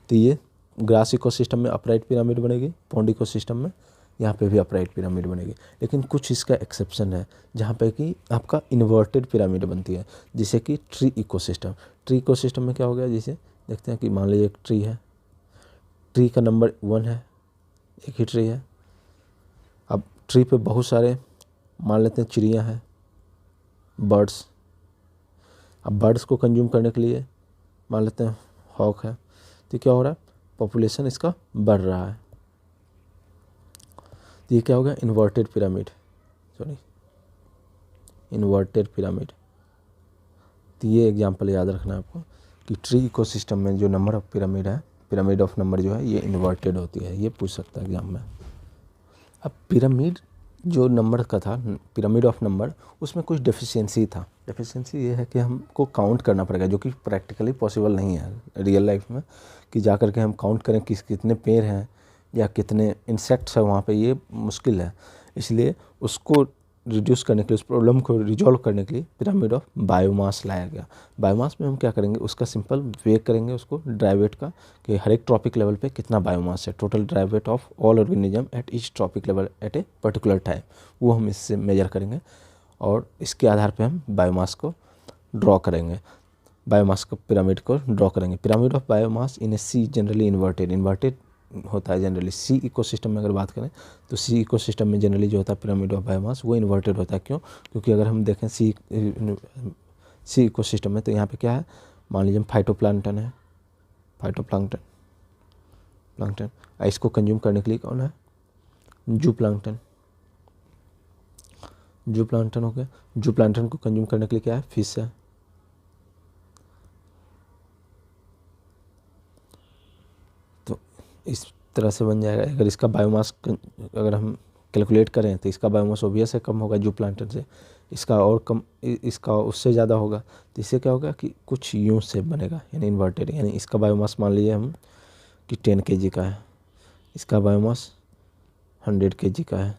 तो ये ग्रास इकोसिस्टम में अपराइट पिरामिड बनेगी, पॉन्ड इकोसिस्टम में यहाँ पे भी अपराइट पिरामिड बनेगी। लेकिन कुछ इसका एक्सेप्शन है जहाँ पे कि आपका इन्वर्टेड पिरामिड बनती है, जैसे कि ट्री इकोसिस्टम। ट्री इकोसिस्टम में क्या हो गया, जैसे देखते हैं कि मान लीजिए एक ट्री है, ट्री का नंबर 1 है, एक ही ट्री है। अब ट्री पे बहुत सारे मान लेते हैं चिड़िया हैं, बर्ड्स। अब बर्ड्स को कंज्यूम करने के लिए मान लेते हैं हॉक है। तो क्या हो रहा है, पॉपुलेशन इसका बढ़ रहा है। तो ये क्या होगा, inverted pyramid, sorry inverted pyramid. तो ये एग्जांपल याद रखना है आपको कि ट्री इकोसिस्टम में जो नंबर ऑफ पिरामिड है, पिरामिड ऑफ नंबर जो है ये इन्वर्टेड होती है। ये पूछ सकता है एग्जाम में। अब पिरामिड जो नंबर का था, पिरामिड ऑफ नंबर, उसमें कुछ डेफिशिएंसी था। डेफिशिएंसी ये है कि हमको काउंट करना पड़ेगा, जो कि प्रैक्टिकली पॉसिबल नहीं है रियल लाइफ में, कि जा कर के हम काउंट करें कितने पेड़ हैं या कितने इंसेक्ट्स हैं वहाँ पे, ये मुश्किल है। इसलिए उसको रिड्यूस करने के लिए, उस प्रॉब्लम को रिजॉल्व करने के लिए पिरामिड ऑफ बायोमास लाया गया। बायोमास में हम क्या करेंगे, उसका सिंपल वे करेंगे उसको ड्राई वेट का, कि हर एक ट्रॉपिक लेवल पे कितना बायोमास है, total dry weight of all organism at each trophic level at a particular time, वो हम इससे मेजर करेंगे और इसके आधार पे हम बायोमास को ड्रॉ करेंगे, बायोमास का पिरामिड को ड्रॉ करेंगे। Pyramid of biomass in a sea generally inverted होता है। जनरली सी इकोसिस्टम में अगर बात करें तो सी इकोसिस्टम में जनरली जो होता है पिरामिड ऑफ बायोमास वो इन्वर्टेड होता है। क्यों? क्योंकि अगर हम देखें सी इकोसिस्टम में, तो यहाँ पे क्या है, मान लीजिए फाइटोप्लैंक्टन है, प्लांक्टन, इसको कंज्यूम करने के लिए कौन है, जू प्लांक्टन हो गया। जू प्लांक्टन को कंज्यूम करने के लिए क्या है, फिश है। तो इस तरह से बन जाएगा। अगर इसका बायोमास अगर हम कैलकुलेट करें तो इसका बायोमास ऑब्वियस है कम होगा जू प्लांटन से, इसका और कम, इसका उससे ज़्यादा होगा। तो इससे क्या होगा कि कुछ यूं से बनेगा, यानी इन्वर्टेड। यानी इसका बायोमास मान लीजिए हम कि 10 kg का है, इसका बायोमास 100 kg का है,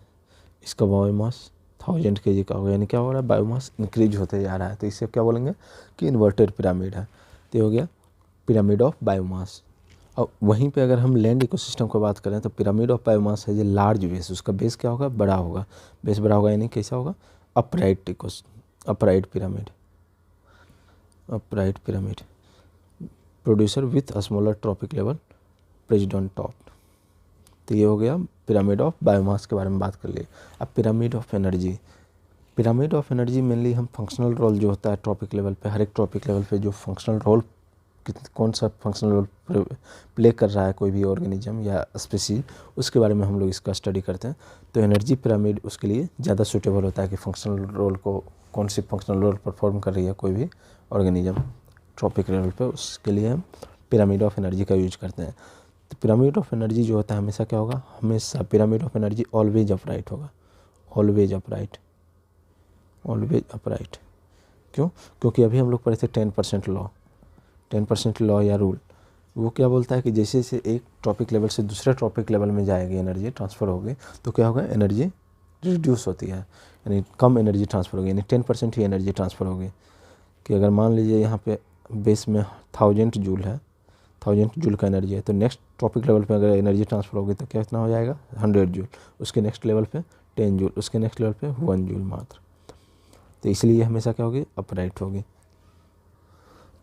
इसका बायोमास 1000 kg का होगा। यानी क्या हो रहा है, बायोमास इंक्रीज होते जा रहा है। तो इससे क्या बोलेंगे कि इन्वर्टेड पिरामिड है। तो हो गया पिरामिड ऑफ बायोमास। और वहीं पे अगर हम लैंड इकोसिस्टम की बात करें तो पिरामिड ऑफ बायोमास है जो लार्ज बेस, उसका बेस क्या होगा, बड़ा होगा। बेस बड़ा होगा यानी कैसा होगा, upright pyramid producer with smaller trophic level praised on top. तो ये हो गया पिरामिड ऑफ बायोमास के बारे में बात कर लिए। अब पिरामिड ऑफ एनर्जी मेनली हम फंक्शनल रोल जो होता है ट्रॉपिक लेवल पे, हर एक ट्रॉपिक लेवल पे जो फंक्शनल रोल, कौन सा फंक्शनल रोल प्ले कर रहा है कोई भी ऑर्गेनिज्म या स्पीसीज, उसके बारे में हम लोग इसका स्टडी करते हैं। तो एनर्जी पिरामिड उसके लिए ज़्यादा सूटेबल होता है कि फंक्शनल रोल को, कौन सी फंक्शनल रोल परफॉर्म कर रही है कोई भी ऑर्गेनिज्म ट्रॉपिक लेवल पे, उसके लिए हम पिरामिड ऑफ एनर्जी का यूज करते हैं। तो पिरामिड ऑफ एनर्जी जो होता है हमेशा क्या होगा, हमेशा pyramid of energy always upright होगा, ऑलवेज अपराइट। क्यों? क्योंकि अभी हम लोग पढ़े थे 10% लॉ या रूल। वो क्या बोलता है कि जैसे जैसे एक ट्रॉपिक लेवल से दूसरे ट्रॉपिक लेवल में जाएगी, एनर्जी ट्रांसफ़र होगी, तो क्या होगा, एनर्जी रिड्यूस होती है, यानी कम एनर्जी ट्रांसफ़र होगी, यानी 10% ही एनर्जी ट्रांसफ़र होगी। कि अगर मान लीजिए यहाँ पे बेस में 1000 जूल है, 1000 जूल का एनर्जी है, तो नेक्स्ट ट्रॉपिक लेवल पे अगर एनर्जी ट्रांसफ़र होगी तो कितना हो जाएगा, 100 जूल। उसके नेक्स्ट लेवल पे 10 जूल, उसके नेक्स्ट लेवल पे 1 जूल मात्र। तो इसलिए ये हमेशा क्या होगी, अपराइट होगी।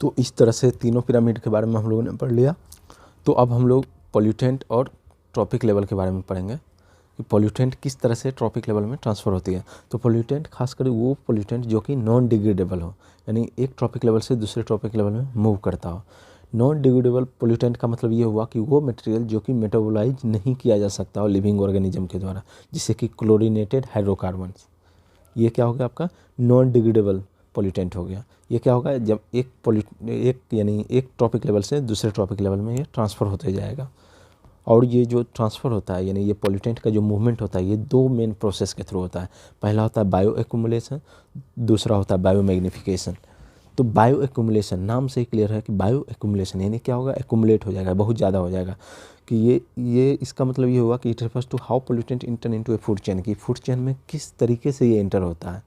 तो इस तरह से तीनों पिरामिड के बारे में हम लोगों ने पढ़ लिया। तो अब हम लोग पॉल्यूटेंट और ट्रॉपिक लेवल के बारे में पढ़ेंगे कि पॉल्यूटेंट किस तरह से ट्रॉपिक लेवल में ट्रांसफ़र होती है। तो पॉल्यूटेंट खासकर वो पॉल्यूटेंट जो कि नॉन डिग्रेडेबल हो, यानी एक ट्रॉपिक लेवल से दूसरे ट्रॉपिक लेवल में मूव करता हो। नॉन डिग्रेडेबल पॉल्यूटेंट का मतलब ये हुआ कि वो मटेरियल जो कि मेटाबोलाइज नहीं किया जा सकता हो लिविंग ऑर्गेनिज्म के द्वारा, जैसे कि क्लोरीनेटेड हाइड्रोकार्बन्स, ये क्या हो गया आपका नॉन डिग्रेडेबल पॉल्यूटेंट हो गया। ये क्या होगा, जब एक ट्रॉपिक लेवल से दूसरे ट्रॉपिक लेवल में ये ट्रांसफ़र होते जाएगा। और ये जो ट्रांसफ़र होता है, यानी ये पॉल्यूटेंट का जो मूवमेंट होता है, ये दो मेन प्रोसेस के थ्रू होता है। पहला होता है बायो एक्यूमुलेशन, दूसरा होता है बायो मैग्निफिकेशन। तो बायो एक्यूमुलेशन नाम से ही क्लियर है कि बायो एक्यूमुलेशन यानी क्या होगा, एक्यूमुलेट हो जाएगा, बहुत ज़्यादा हो जाएगा। कि ये इसका मतलब ये हुआ कि it refers to how pollutant enter into a food chain, कि फूड चेन में किस तरीके से ये इंटर होता है।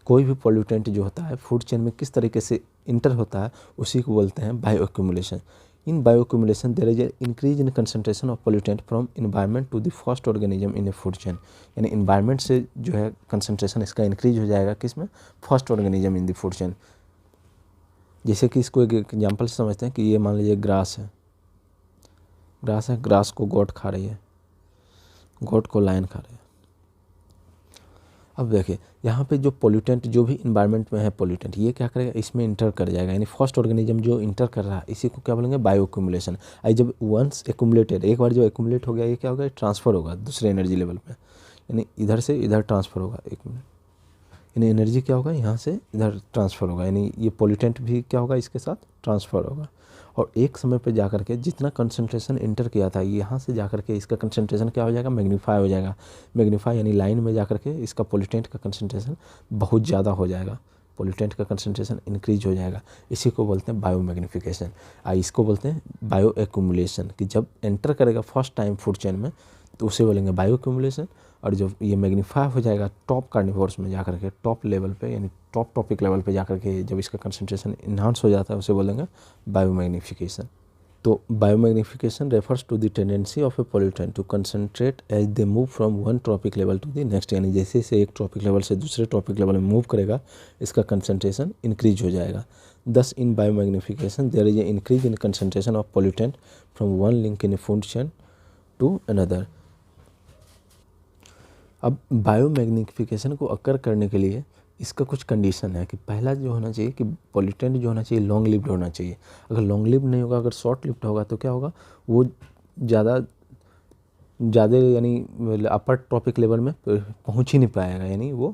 कोई भी पॉल्यूटेंट जो होता है फूड चेन में किस तरीके से इंटर होता है, उसी को बोलते हैं bioaccumulation. In bioaccumulation there is a increase in concentration of pollutant from environment to the first organism in a food chain, यानी इन्वायरमेंट से जो है कंसंट्रेशन इसका इंक्रीज हो जाएगा किसमें, first organism in the food chain. जैसे कि इसको एक एग्जाम्पल से समझते हैं कि ये मान लीजिए ग्रास है, ग्रास को गोट खा रही है, गोट को लायन खा रही है। अब देखिए यहाँ पे जो पॉल्यूटेंट जो भी इन्वायरमेंट में है पॉल्यूटेंट, ये क्या करेगा, इसमें इंटर कर जाएगा, यानी फर्स्ट ऑर्गेनिज्म जो इंटर कर रहा है इसी को क्या बोलेंगे, बायो एक्यूमुलेशन। आई जब वंस एक्यूमुलेटेड, एक बार जो एक्यूमुलेट हो गया, ये क्या होगा, ट्रांसफ़र होगा दूसरे एनर्जी लेवल पे, यानी इधर से इधर ट्रांसफ़र होगा। एक मिनट, यानी एनर्जी क्या होगा, यहाँ से इधर ट्रांसफ़र होगा, यानी ये पॉल्यूटेंट भी क्या होगा, इसके साथ ट्रांसफ़र होगा। और एक समय पे जा कर के जितना कंसंट्रेशन इंटर किया था, यहाँ से जा कर के इसका कंसंट्रेशन क्या हो जाएगा, मैग्नीफाई हो जाएगा। मैग्नीफाई यानी लाइन में जा कर के इसका पॉल्यूटेंट का कंसंट्रेशन बहुत ज़्यादा हो जाएगा, पॉल्यूटेंट का कंसंट्रेशन इंक्रीज हो जाएगा। इसी को बोलते हैं बायो मैग्निफिकेशन। इसको बोलते हैं बायो एक्यूमुलेशन, कि जब एंटर करेगा फर्स्ट टाइम फूड चेन में तो उसे बोलेंगे बायो एक्यूमुलेशन। और जब ये मैग्नीफाई हो जाएगा टॉप कार्निवोर्स में जाकर के, टॉप लेवल पे यानी टॉप टॉपिक लेवल पे जाकर के जब इसका कंसंट्रेशन इन्हांस हो जाता है, उसे बोलेंगे बायो मैग्निफिकेशन। तो biomagnification refers to the tendency of a pollutant to concentrate as they move from one trophic level to the next, यानी जैसे जैसे एक ट्रॉपिक लेवल से दूसरे ट्रॉपिक लेवल में मूव करेगा, इसका कंसंट्रेशन इंक्रीज हो जाएगा। Thus in biomagnification there is a increase in concentration of pollutant from one link in a food chain to another. अब बायो मैग्निफिकेशन को अकर करने के लिए इसका कुछ कंडीशन है कि पहला जो होना चाहिए कि पॉल्यूटेंट जो होना चाहिए लॉन्ग लिव्ड होना चाहिए। अगर लॉन्ग लिव्ड नहीं होगा, अगर शॉर्ट लिव्ड होगा तो क्या होगा, वो ज़्यादा यानी अपर ट्रॉपिक लेवल में पहुंच ही नहीं पाएगा, यानी वो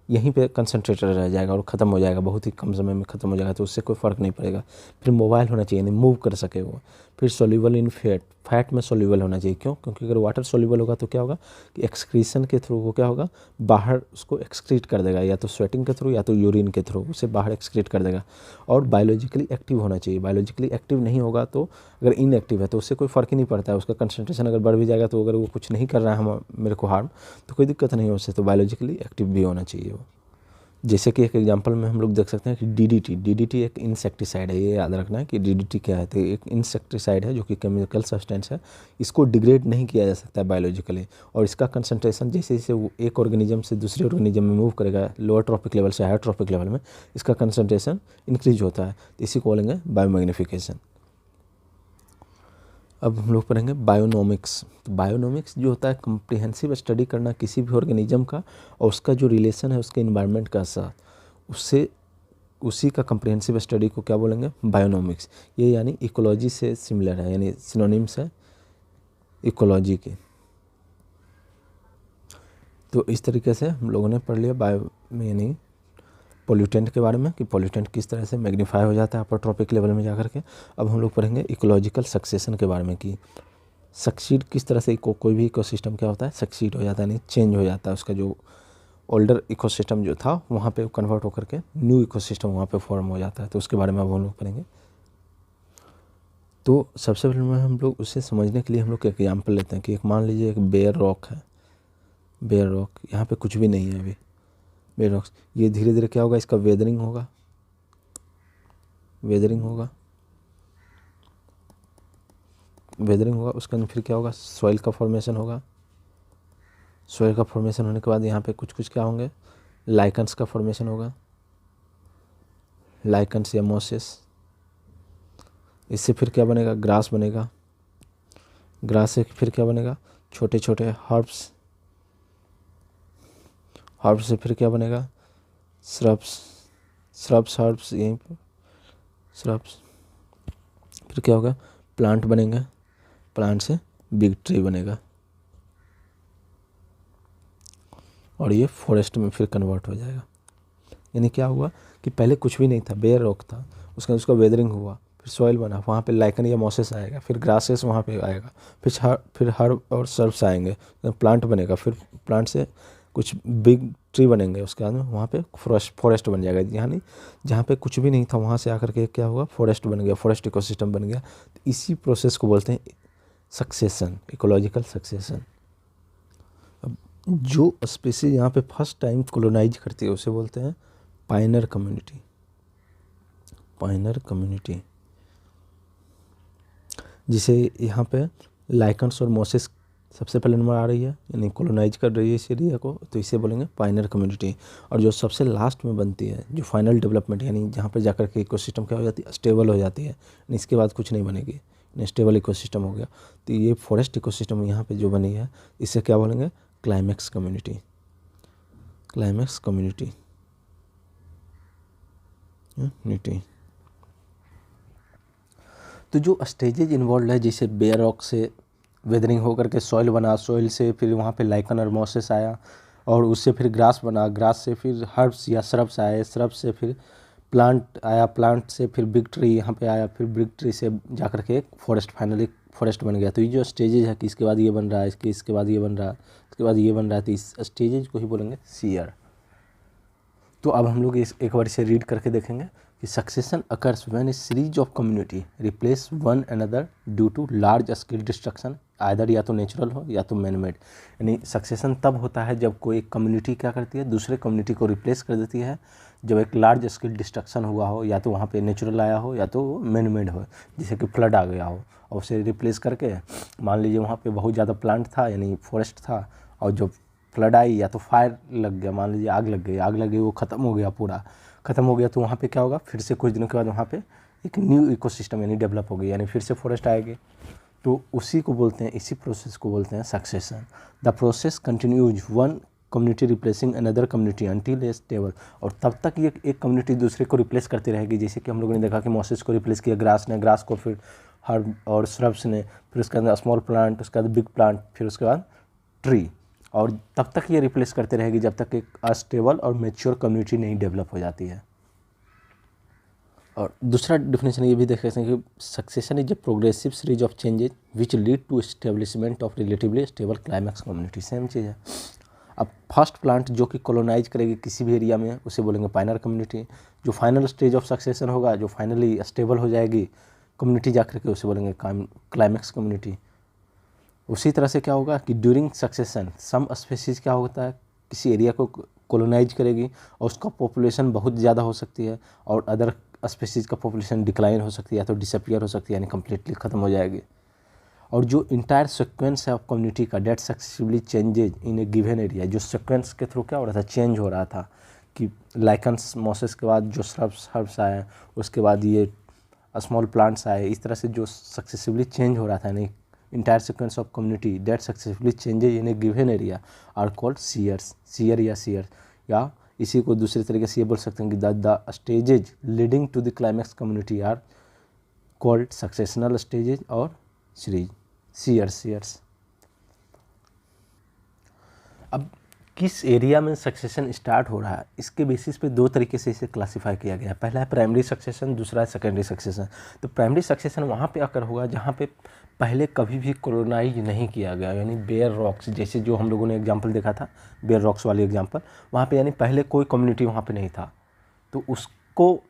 यहीं पे कंसंट्रेटेड रह जाएगा और ख़त्म हो जाएगा, बहुत ही कम समय में ख़त्म हो जाएगा, तो उससे कोई फ़र्क नहीं पड़ेगा। फिर मोबाइल होना चाहिए, यानी मूव कर सके वो। फिर सोल्यूबल इन फैट में सोल्यूबल होना चाहिए। क्यों? क्योंकि अगर वाटर सोल्यूबल होगा तो क्या होगा कि एक्सक्रीशन के थ्रू वो क्या होगा, बाहर उसको एक्सक्रीट कर देगा, या तो स्वेटिंग के थ्रू या तो यूरिन के थ्रू उसे बाहर एक्सक्रीट कर देगा। और बायोलॉजिकली एक्टिव होना चाहिए। बायोलॉजिकली एक्टिव नहीं होगा तो, अगर इनएक्टिव है तो उससे कोई फ़र्क ही नहीं पड़ता है, उसका कंसंट्रेशन अगर बढ़ भी जाएगा तो अगर वो कुछ नहीं कर रहा है मेरे को हार्म, तो कोई दिक्कत नहीं है उससे। तो बायोलॉजिकली एक्टिव भी होना चाहिए वो। जैसे कि एक एग्जांपल में हम लोग देख सकते हैं कि डीडीटी एक इंसेक्टिसाइड है। ये याद रखना है कि डीडीटी क्या है, तो एक इंसेक्टिसाइड है जो कि केमिकल सब्सटेंस है। इसको डिग्रेड नहीं किया जा सकता है बायोलॉजिकली, और इसका कंसंट्रेशन जैसे जैसे वो एक ऑर्गेनिज्म से दूसरे ऑर्गेनिज्म में मूव करेगा, लोअर ट्रॉपिक लेवल से हायर ट्रॉपिक लेवल में इसका कंसंट्रेशन इंक्रीज होता है। तो इसी को बोलेंगे बायोमैग्निफिकेशन। अब हम लोग पढ़ेंगे बायोनोमिक्स। तो बायोनोमिक्स जो होता है कम्प्रिहेंसिव स्टडी करना किसी भी ऑर्गेनिज्म का और उसका जो रिलेशन है उसके इन्वायरमेंट का साथ, उससे उसी का कम्प्रिहेंसिव स्टडी को क्या बोलेंगे, बायोनोमिक्स। ये यानी इकोलॉजी से सिमिलर है, यानी सिनोनिम्स है इकोलॉजी के। तो इस तरीके से हम लोगों ने पढ़ लिया बायो यानी पॉल्यूटेंट के बारे में, कि पॉल्यूटेंट किस तरह से मैग्नीफाई हो जाता है अपर ट्रॉपिक लेवल में जाकर के। अब हम लोग पढ़ेंगे इकोलॉजिकल सक्सेशन के बारे में, कि सक्सीड किस तरह से कोई भी इकोसिस्टम क्या होता है, सक्सीड हो जाता है, यानी चेंज हो जाता है। उसका जो ओल्डर इकोसिस्टम जो था वहाँ पे कन्वर्ट होकर के न्यू इकोसिस्टम वहाँ पे फॉर्म हो जाता है। तो उसके बारे में अब हम लोग पढ़ेंगे। तो सबसे पहले में हम लोग उसे समझने के लिए हम लोग एक एग्जाम्पल लेते हैं कि एक मान लीजिए एक बेयर रॉक है। बेयर रॉक, यहाँ पे कुछ भी नहीं है अभी, बेयर रॉक्स। ये धीरे धीरे क्या होगा, इसका वेदरिंग होगा, वेदरिंग होगा, वेदरिंग होगा। उसके अंदर फिर क्या होगा, सॉइल का फॉर्मेशन होगा, सॉइल का फॉर्मेशन होने के बाद यहाँ पे कुछ कुछ क्या होंगे, लाइकन्स का फॉर्मेशन होगा, लाइकन्स या मॉसेस। इससे फिर क्या बनेगा, ग्रास बनेगा। ग्रास से फिर क्या बनेगा, छोटे छोटे हर्ब्स। हर्ब्स से फिर क्या बनेगा, श्रब्स। श्रब्स हर्ब्स, यहीं पर श्रब्स। फिर क्या होगा, प्लांट बनेंगे। प्लांट से बिग ट्री बनेगा और ये फॉरेस्ट में फिर कन्वर्ट हो जाएगा। यानी क्या हुआ कि पहले कुछ भी नहीं था, बेयर रॉक था, उसका वेदरिंग हुआ, फिर सॉइल बना, वहाँ पे लाइकन या मॉसेस आएगा, फिर ग्रासेस वहाँ पे आएगा, फिर हर्ब और सर्ब्स आएंगे, प्लांट बनेगा, फिर प्लांट से कुछ बिग ट्री बनेंगे, उसके बाद में वहाँ पे फॉरेस्ट बन जाएगा। यानी जहाँ पे कुछ भी नहीं था वहाँ से आकर के क्या हुआ, फॉरेस्ट बन गया, फॉरेस्ट इकोसिस्टम बन गया। तो इसी प्रोसेस को बोलते हैं सक्सेशन, इकोलॉजिकल सक्सेशन। अब जो स्पीसीज यहाँ पे फर्स्ट टाइम कॉलोनाइज करती है उसे बोलते हैं पायनर कम्युनिटी। पायनर कम्युनिटी, जिसे यहाँ पे लाइकन्स और मॉसेस सबसे पहले नंबर आ रही है, यानी कॉलोनाइज कर रही है इस एरिया को, तो इसे बोलेंगे पायनर कम्युनिटी। और जो सबसे लास्ट में बनती है, जो फाइनल डेवलपमेंट, यानी जहाँ पे जाकर के इकोसिस्टम क्या हो जाती है, स्टेबल हो जाती है, यानी इसके बाद कुछ नहीं बनेगी, स्टेबल इकोसिस्टम हो गया। तो ये फॉरेस्ट इकोसिस्टम यहाँ पे जो बनी है इसे क्या बोलेंगे, climax community. Climax community unity. तो जो स्टेजेज इन्वॉल्व है, जैसे बेयर रॉक से वेदरिंग होकर के सॉइल बना, सॉइल से फिर वहाँ पे लाइकन और मॉसेस आया, और उससे फिर ग्रास बना, ग्रास से फिर हर्ब्स या श्रब्स आए, श्रब्स से फिर प्लांट आया, प्लांट से फिर बिग ट्री यहाँ पे आया, फिर बिग ट्री से जाकर के एक फॉरेस्ट, फाइनली फॉरेस्ट बन गया। तो ये जो स्टेजेज है कि इसके बाद ये बन रहा है, इसके बाद ये बन रहा है, इसके बाद ये बन रहा है, तो इस स्टेजेज को ही बोलेंगे सीयर। तो अब हम लोग एक बार इसे रीड करके देखेंगे कि succession occurs when a series of community replace one another due to large scale destruction, either या तो नेचुरल हो या तो मैन मेड। यानी सक्सेशन तब होता है जब कोई कम्युनिटी क्या करती है, दूसरे कम्युनिटी को रिप्लेस कर देती है, जब एक लार्ज स्केल डिस्ट्रक्शन हुआ हो, या तो वहाँ पे नेचुरल आया हो या तो मैन मेड हो, जैसे कि फ्लड आ गया हो और उसे रिप्लेस करके, मान लीजिए वहाँ पे बहुत ज़्यादा प्लांट था यानी फॉरेस्ट था, और जब फ्लड आई या तो फायर लग गया, मान लीजिए आग लग गई, वो ख़त्म हो गया, पूरा ख़त्म हो गया, तो वहाँ पे क्या होगा, फिर से कुछ दिनों के बाद वहाँ पे एक न्यू इकोसिस्टम यानी डेवलप हो गई, यानी फिर से फॉरेस्ट आएगी। तो उसी को बोलते हैं, इसी प्रोसेस को बोलते हैं succession. The process continues one community replacing another community until A stable. और तब तक ये एक कम्युनिटी दूसरे को रिप्लेस करती रहेगी। जैसे कि हम लोगों ने देखा कि मॉसेस को रिप्लेस किया ग्रास ने, ग्रास को फिर हर्ब और श्रब्स ने, फिर उसके अंदर स्मॉल प्लांट, उसके बाद बिग प्लांट, फिर उसके बाद ट्री। और तब तक ये रिप्लेस करते रहेगी जब तक एक अस्टेबल और मैच्योर कम्युनिटी नहीं डेवलप हो जाती है। और दूसरा डिफिनेशन ये भी देख सकते हैं कि succession is a progressive series of changes which lead to establishment of relatively stable climax community. Same चीज़ है। अब फर्स्ट प्लांट जो कि कॉलोनाइज करेगी किसी भी एरिया में उसे बोलेंगे पाइनर कम्युनिटी। जो फाइनल स्टेज ऑफ सक्सेशन होगा, जो फाइनली स्टेबल हो जाएगी कम्युनिटी जाकर के, उसे बोलेंगे क्लाइमैक्स कम्युनिटी। उसी तरह से क्या होगा कि ड्यूरिंग सक्सेशन सम स्पेसीज क्या होता है, किसी एरिया को कॉलोनाइज करेगी और उसका पॉपुलेशन बहुत ज़्यादा हो सकती है, और अदर स्पेसीज का पॉपुलेशन डिक्लाइन हो सकती है या तो डिसअपियर हो सकती है, यानी कम्प्लीटली ख़त्म हो जाएगी। और जो इंटायर सीक्वेंस है ऑफ कम्युनिटी का that successively changes in a given area, जो सीक्वेंस के थ्रू क्या हो रहा था, चेंज हो रहा था कि लाइकन्स मॉसेस के बाद जो श्रब्स हर्ब्स आए, उसके बाद ये स्मॉल प्लांट्स आए, इस तरह से जो सक्सेसिवली चेंज हो रहा था, यानी entire sequence of community that successively changes in a given area are called seres. Sere या इसी को दूसरे तरीके से ये बोल सकते हैं कि the stages leading to the climax community are called successional stages और सीरीज सीयर्स। अब किस एरिया में सक्सेशन स्टार्ट हो रहा है, इसके बेसिस पे दो तरीके से इसे क्लासिफाई किया गया है। पहला है प्राइमरी सक्सेशन, दूसरा है सेकेंडरी सक्सेशन। तो प्राइमरी सक्सेशन वहाँ पे आकर होगा जहाँ पे पहले कभी भी कॉलोनाइज नहीं किया गया, यानी बेयर रॉक्स, जैसे जो हम लोगों ने एग्जांपल देखा था बेयर रॉक्स वाली एग्जांपल, वहाँ पे यानी पहले कोई कम्युनिटी वहाँ पे नहीं था, तो उसको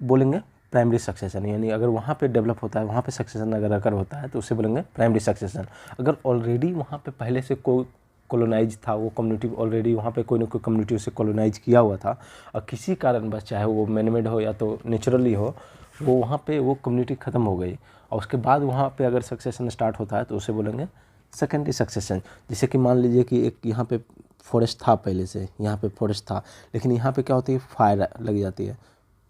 बोलेंगे प्राइमरी सक्सेशन। यानी अगर वहाँ पे डेवलप होता है, वहाँ पे सक्सेशन अगर होता है तो उसे बोलेंगे प्राइमरी सक्सेशन। अगर ऑलरेडी वहाँ पे पहले से कोई कॉलोनाइज था, वो कम्युनिटी ऑलरेडी वहाँ पे कोई ना कोई कम्युनिटी उसे कॉलोनाइज किया हुआ था, और किसी कारणवश चाहे वो मैनमेड हो या तो नेचुरली हो, वो वहाँ पे वो कम्युनिटी ख़त्म हो गई, और उसके बाद वहाँ पे अगर सक्सेशन स्टार्ट होता है तो उसे बोलेंगे सेकेंडरी सक्सेशन। जैसे कि मान लीजिए कि एक यहाँ पे फॉरेस्ट था, पहले से यहाँ पे फॉरेस्ट था, लेकिन यहाँ पे क्या होती है, फायर लग जाती है,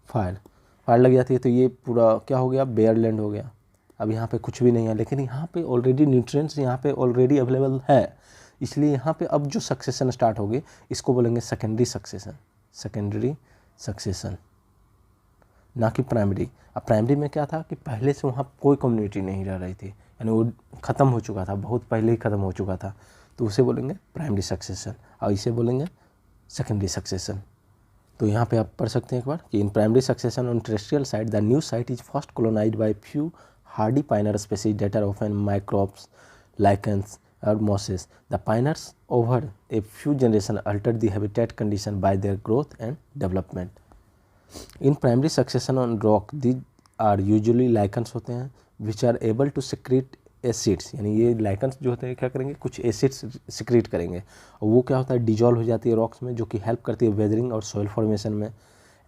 फायर लग जाती है, तो ये पूरा क्या हो गया, बेयर लैंड हो गया। अब यहाँ पे कुछ भी नहीं है, लेकिन यहाँ पे ऑलरेडी न्यूट्रिएंट्स यहाँ पे ऑलरेडी अवेलेबल है, इसलिए यहाँ पे अब जो सक्सेशन स्टार्ट होगी इसको बोलेंगे सेकेंडरी सक्सेशन। सेकेंडरी सक्सेशन, ना कि प्राइमरी। अब प्राइमरी में क्या था कि पहले से वहाँ कोई कम्युनिटी नहीं रह रही थी, यानी वो ख़त्म हो चुका था, बहुत पहले ही ख़त्म हो चुका था, तो उसे बोलेंगे प्राइमरी सक्सेशन, और इसे बोलेंगे सेकेंडरी सक्सेशन। तो यहाँ पे आप पढ़ सकते हैं एक बार कि in primary succession on terrestrial site the new site is first colonized by few hardy pioneer species that are often microbes, lichens or mosses. The pioneers over a few generations altered the habitat condition by their growth and development. In primary succession on rock, these are usually lichens होते हैं which are able to secrete acids, यानी ये lichens जो होते हैं क्या करेंगे, कुछ एसिड्स सिक्रीट करेंगे, और वो क्या होता है, डिजॉल्व हो जाती है रॉक्स में, जो कि हेल्प करती है वेदरिंग और सॉइल फॉर्मेशन में।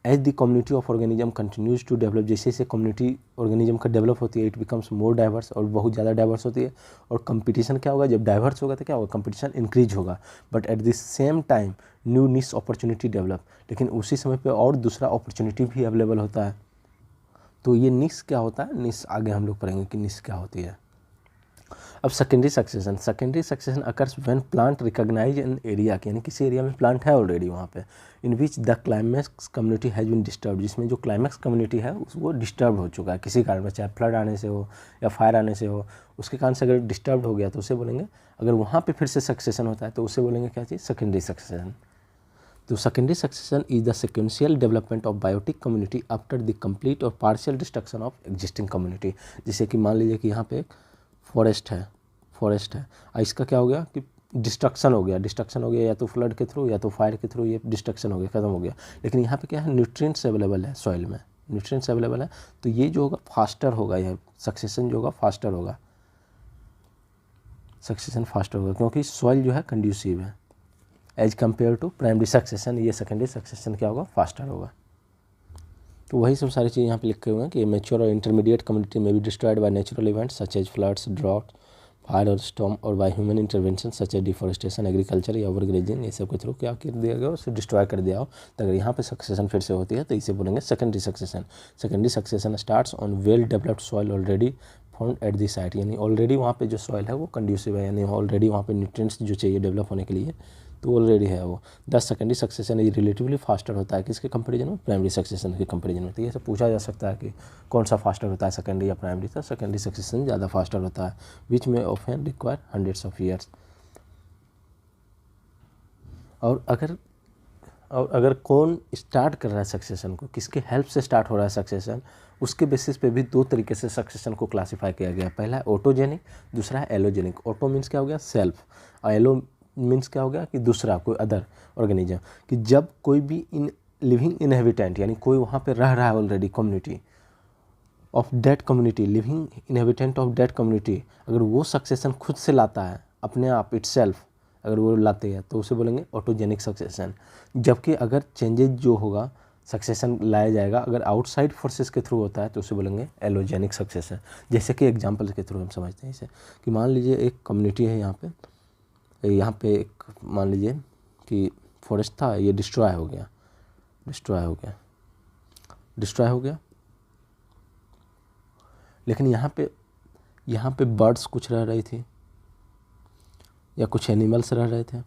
As the community of organism continues to develop, जैसे जैसे कम्युनिटी ऑर्गेनिज्म का डेवलप होती है, इट बिकम्स मोर डाइवर्स, और बहुत ज़्यादा डाइवर्स होती है। और कंपटीशन क्या होगा, जब डाइवर्स होगा तो क्या होगा, कंपटीशन इंक्रीज होगा, but at the same time new निश अपॉर्चुनिटी डेवलप, लेकिन उसी समय पे और दूसरा अपॉर्चुनिटी भी अवेलेबल होता है। तो ये निश क्या होता है, निश आगे हम लोग पढ़ेंगे कि निश क्या होती है। अब secondary succession occurs when plant recognize in area, यानी किसी एरिया में प्लांट है ऑलरेडी वहाँ पे, in which the climax community has been disturb, जिसमें जो क्लाइमैक्स कम्युनिटी है वो डिस्टर्ब हो चुका है किसी कारण में, चाहे फ्लड आने से हो या फायर आने से हो, उसके कारण से अगर डिस्टर्ब हो गया तो उसे बोलेंगे, अगर वहाँ पे फिर से सक्सेशन होता है तो उसे बोलेंगे क्या चीज़, सेकेंडरी सक्सेशन। तो secondary succession is the sequential development of biotic community after the complete और partial destruction of existing community. जैसे कि मान लीजिए कि यहाँ पे एक फॉरेस्ट है, इसका क्या हो गया कि डिस्ट्रक्शन हो गया या तो फ्लड के थ्रू या तो फायर के थ्रू, ये डिस्ट्रक्शन हो गया, ख़त्म हो गया, लेकिन यहाँ पे क्या है, न्यूट्रिएंट्स अवेलेबल है, सॉइल में न्यूट्रिएंट्स अवेलेबल है, तो ये जो होगा फास्टर होगा, यह सक्सेशन जो होगा फास्टर होगा, सक्सेशन फास्टर होगा, क्योंकि सॉइल जो है कंड्यूसिव है as compare to primary succession. ये सेकेंडरी सक्सेशन क्या होगा, फास्टर होगा। तो वही सब सारी चीज़ यहाँ पे लिखे हुए हैं कि मेच्योर और इंटरमीडिएट कम्युनिटी में भी destroyed by natural events such as floods, drought, fire और स्टॉर्म, और by human intervention such as deforestation, agriculture या ओवरग्रेजिंग, ये सब के थ्रू क्या कर दिया गया, उसे डिस्ट्रॉय कर दिया हो। तो अगर यहाँ पे सक्सेशन फिर से होती है तो इसे बोलेंगे secondary succession. Secondary succession starts on well developed soil already found at the site, यानी ऑलरेडी वहाँ पे जो सॉइल है वो कंड्यूसिव है, यानी ऑलरेडी वहाँ पे न्यूट्रिएंट्स जो चाहिए डेवलप होने के लिए तो ऑलरेडी है वो। दस secondary succession is relatively faster होता है किसके कंपेरिजन में, प्राइमरी सक्सेशन के कंपेरिजन में। तो ये सब पूछा जा सकता है कि कौन सा फास्टर होता है, सेकेंडरी या प्राइमरी, तो सेकेंडरी सक्सेशन ज़्यादा फास्टर होता है, विच में often require hundreds of years. और अगर कौन स्टार्ट कर रहा है सक्सेशन को, किसके हेल्प से स्टार्ट हो रहा है सक्सेशन, उसके बेसिस पे भी दो तरीके से सक्सेशन को क्लासीफाई किया गया है। पहला है ऑटोजेनिक, दूसरा है एलोजेनिक। ऑटो मीन्स क्या हो गया, सेल्फ, और एलो मीन्स क्या हो गया कि दूसरा कोई अदर ऑर्गेनिज्म, कि जब कोई भी इन लिविंग इनहेबिटेंट, यानी कोई वहाँ पे रह रहा है already community of dead community, living inhabitant of dead community, अगर वो सक्सेशन खुद से लाता है अपने आप इटसेल्फ, अगर वो लाते हैं तो उसे बोलेंगे ऑटोजेनिक सक्सेशन। जबकि अगर चेंजेज जो होगा सक्सेशन लाया जाएगा अगर आउटसाइड फोर्सेस के थ्रू होता है तो उसे बोलेंगे एलोजेनिक सक्सेशन। जैसे कि एग्जांपल के थ्रू हम समझते हैं इसे, कि मान लीजिए एक कम्युनिटी है यहाँ पे एक मान लीजिए कि फॉरेस्ट था, ये डिस्ट्रॉय हो गया, लेकिन यहाँ पे बर्ड्स कुछ रह रही थी या कुछ एनिमल्स रह रहे थे।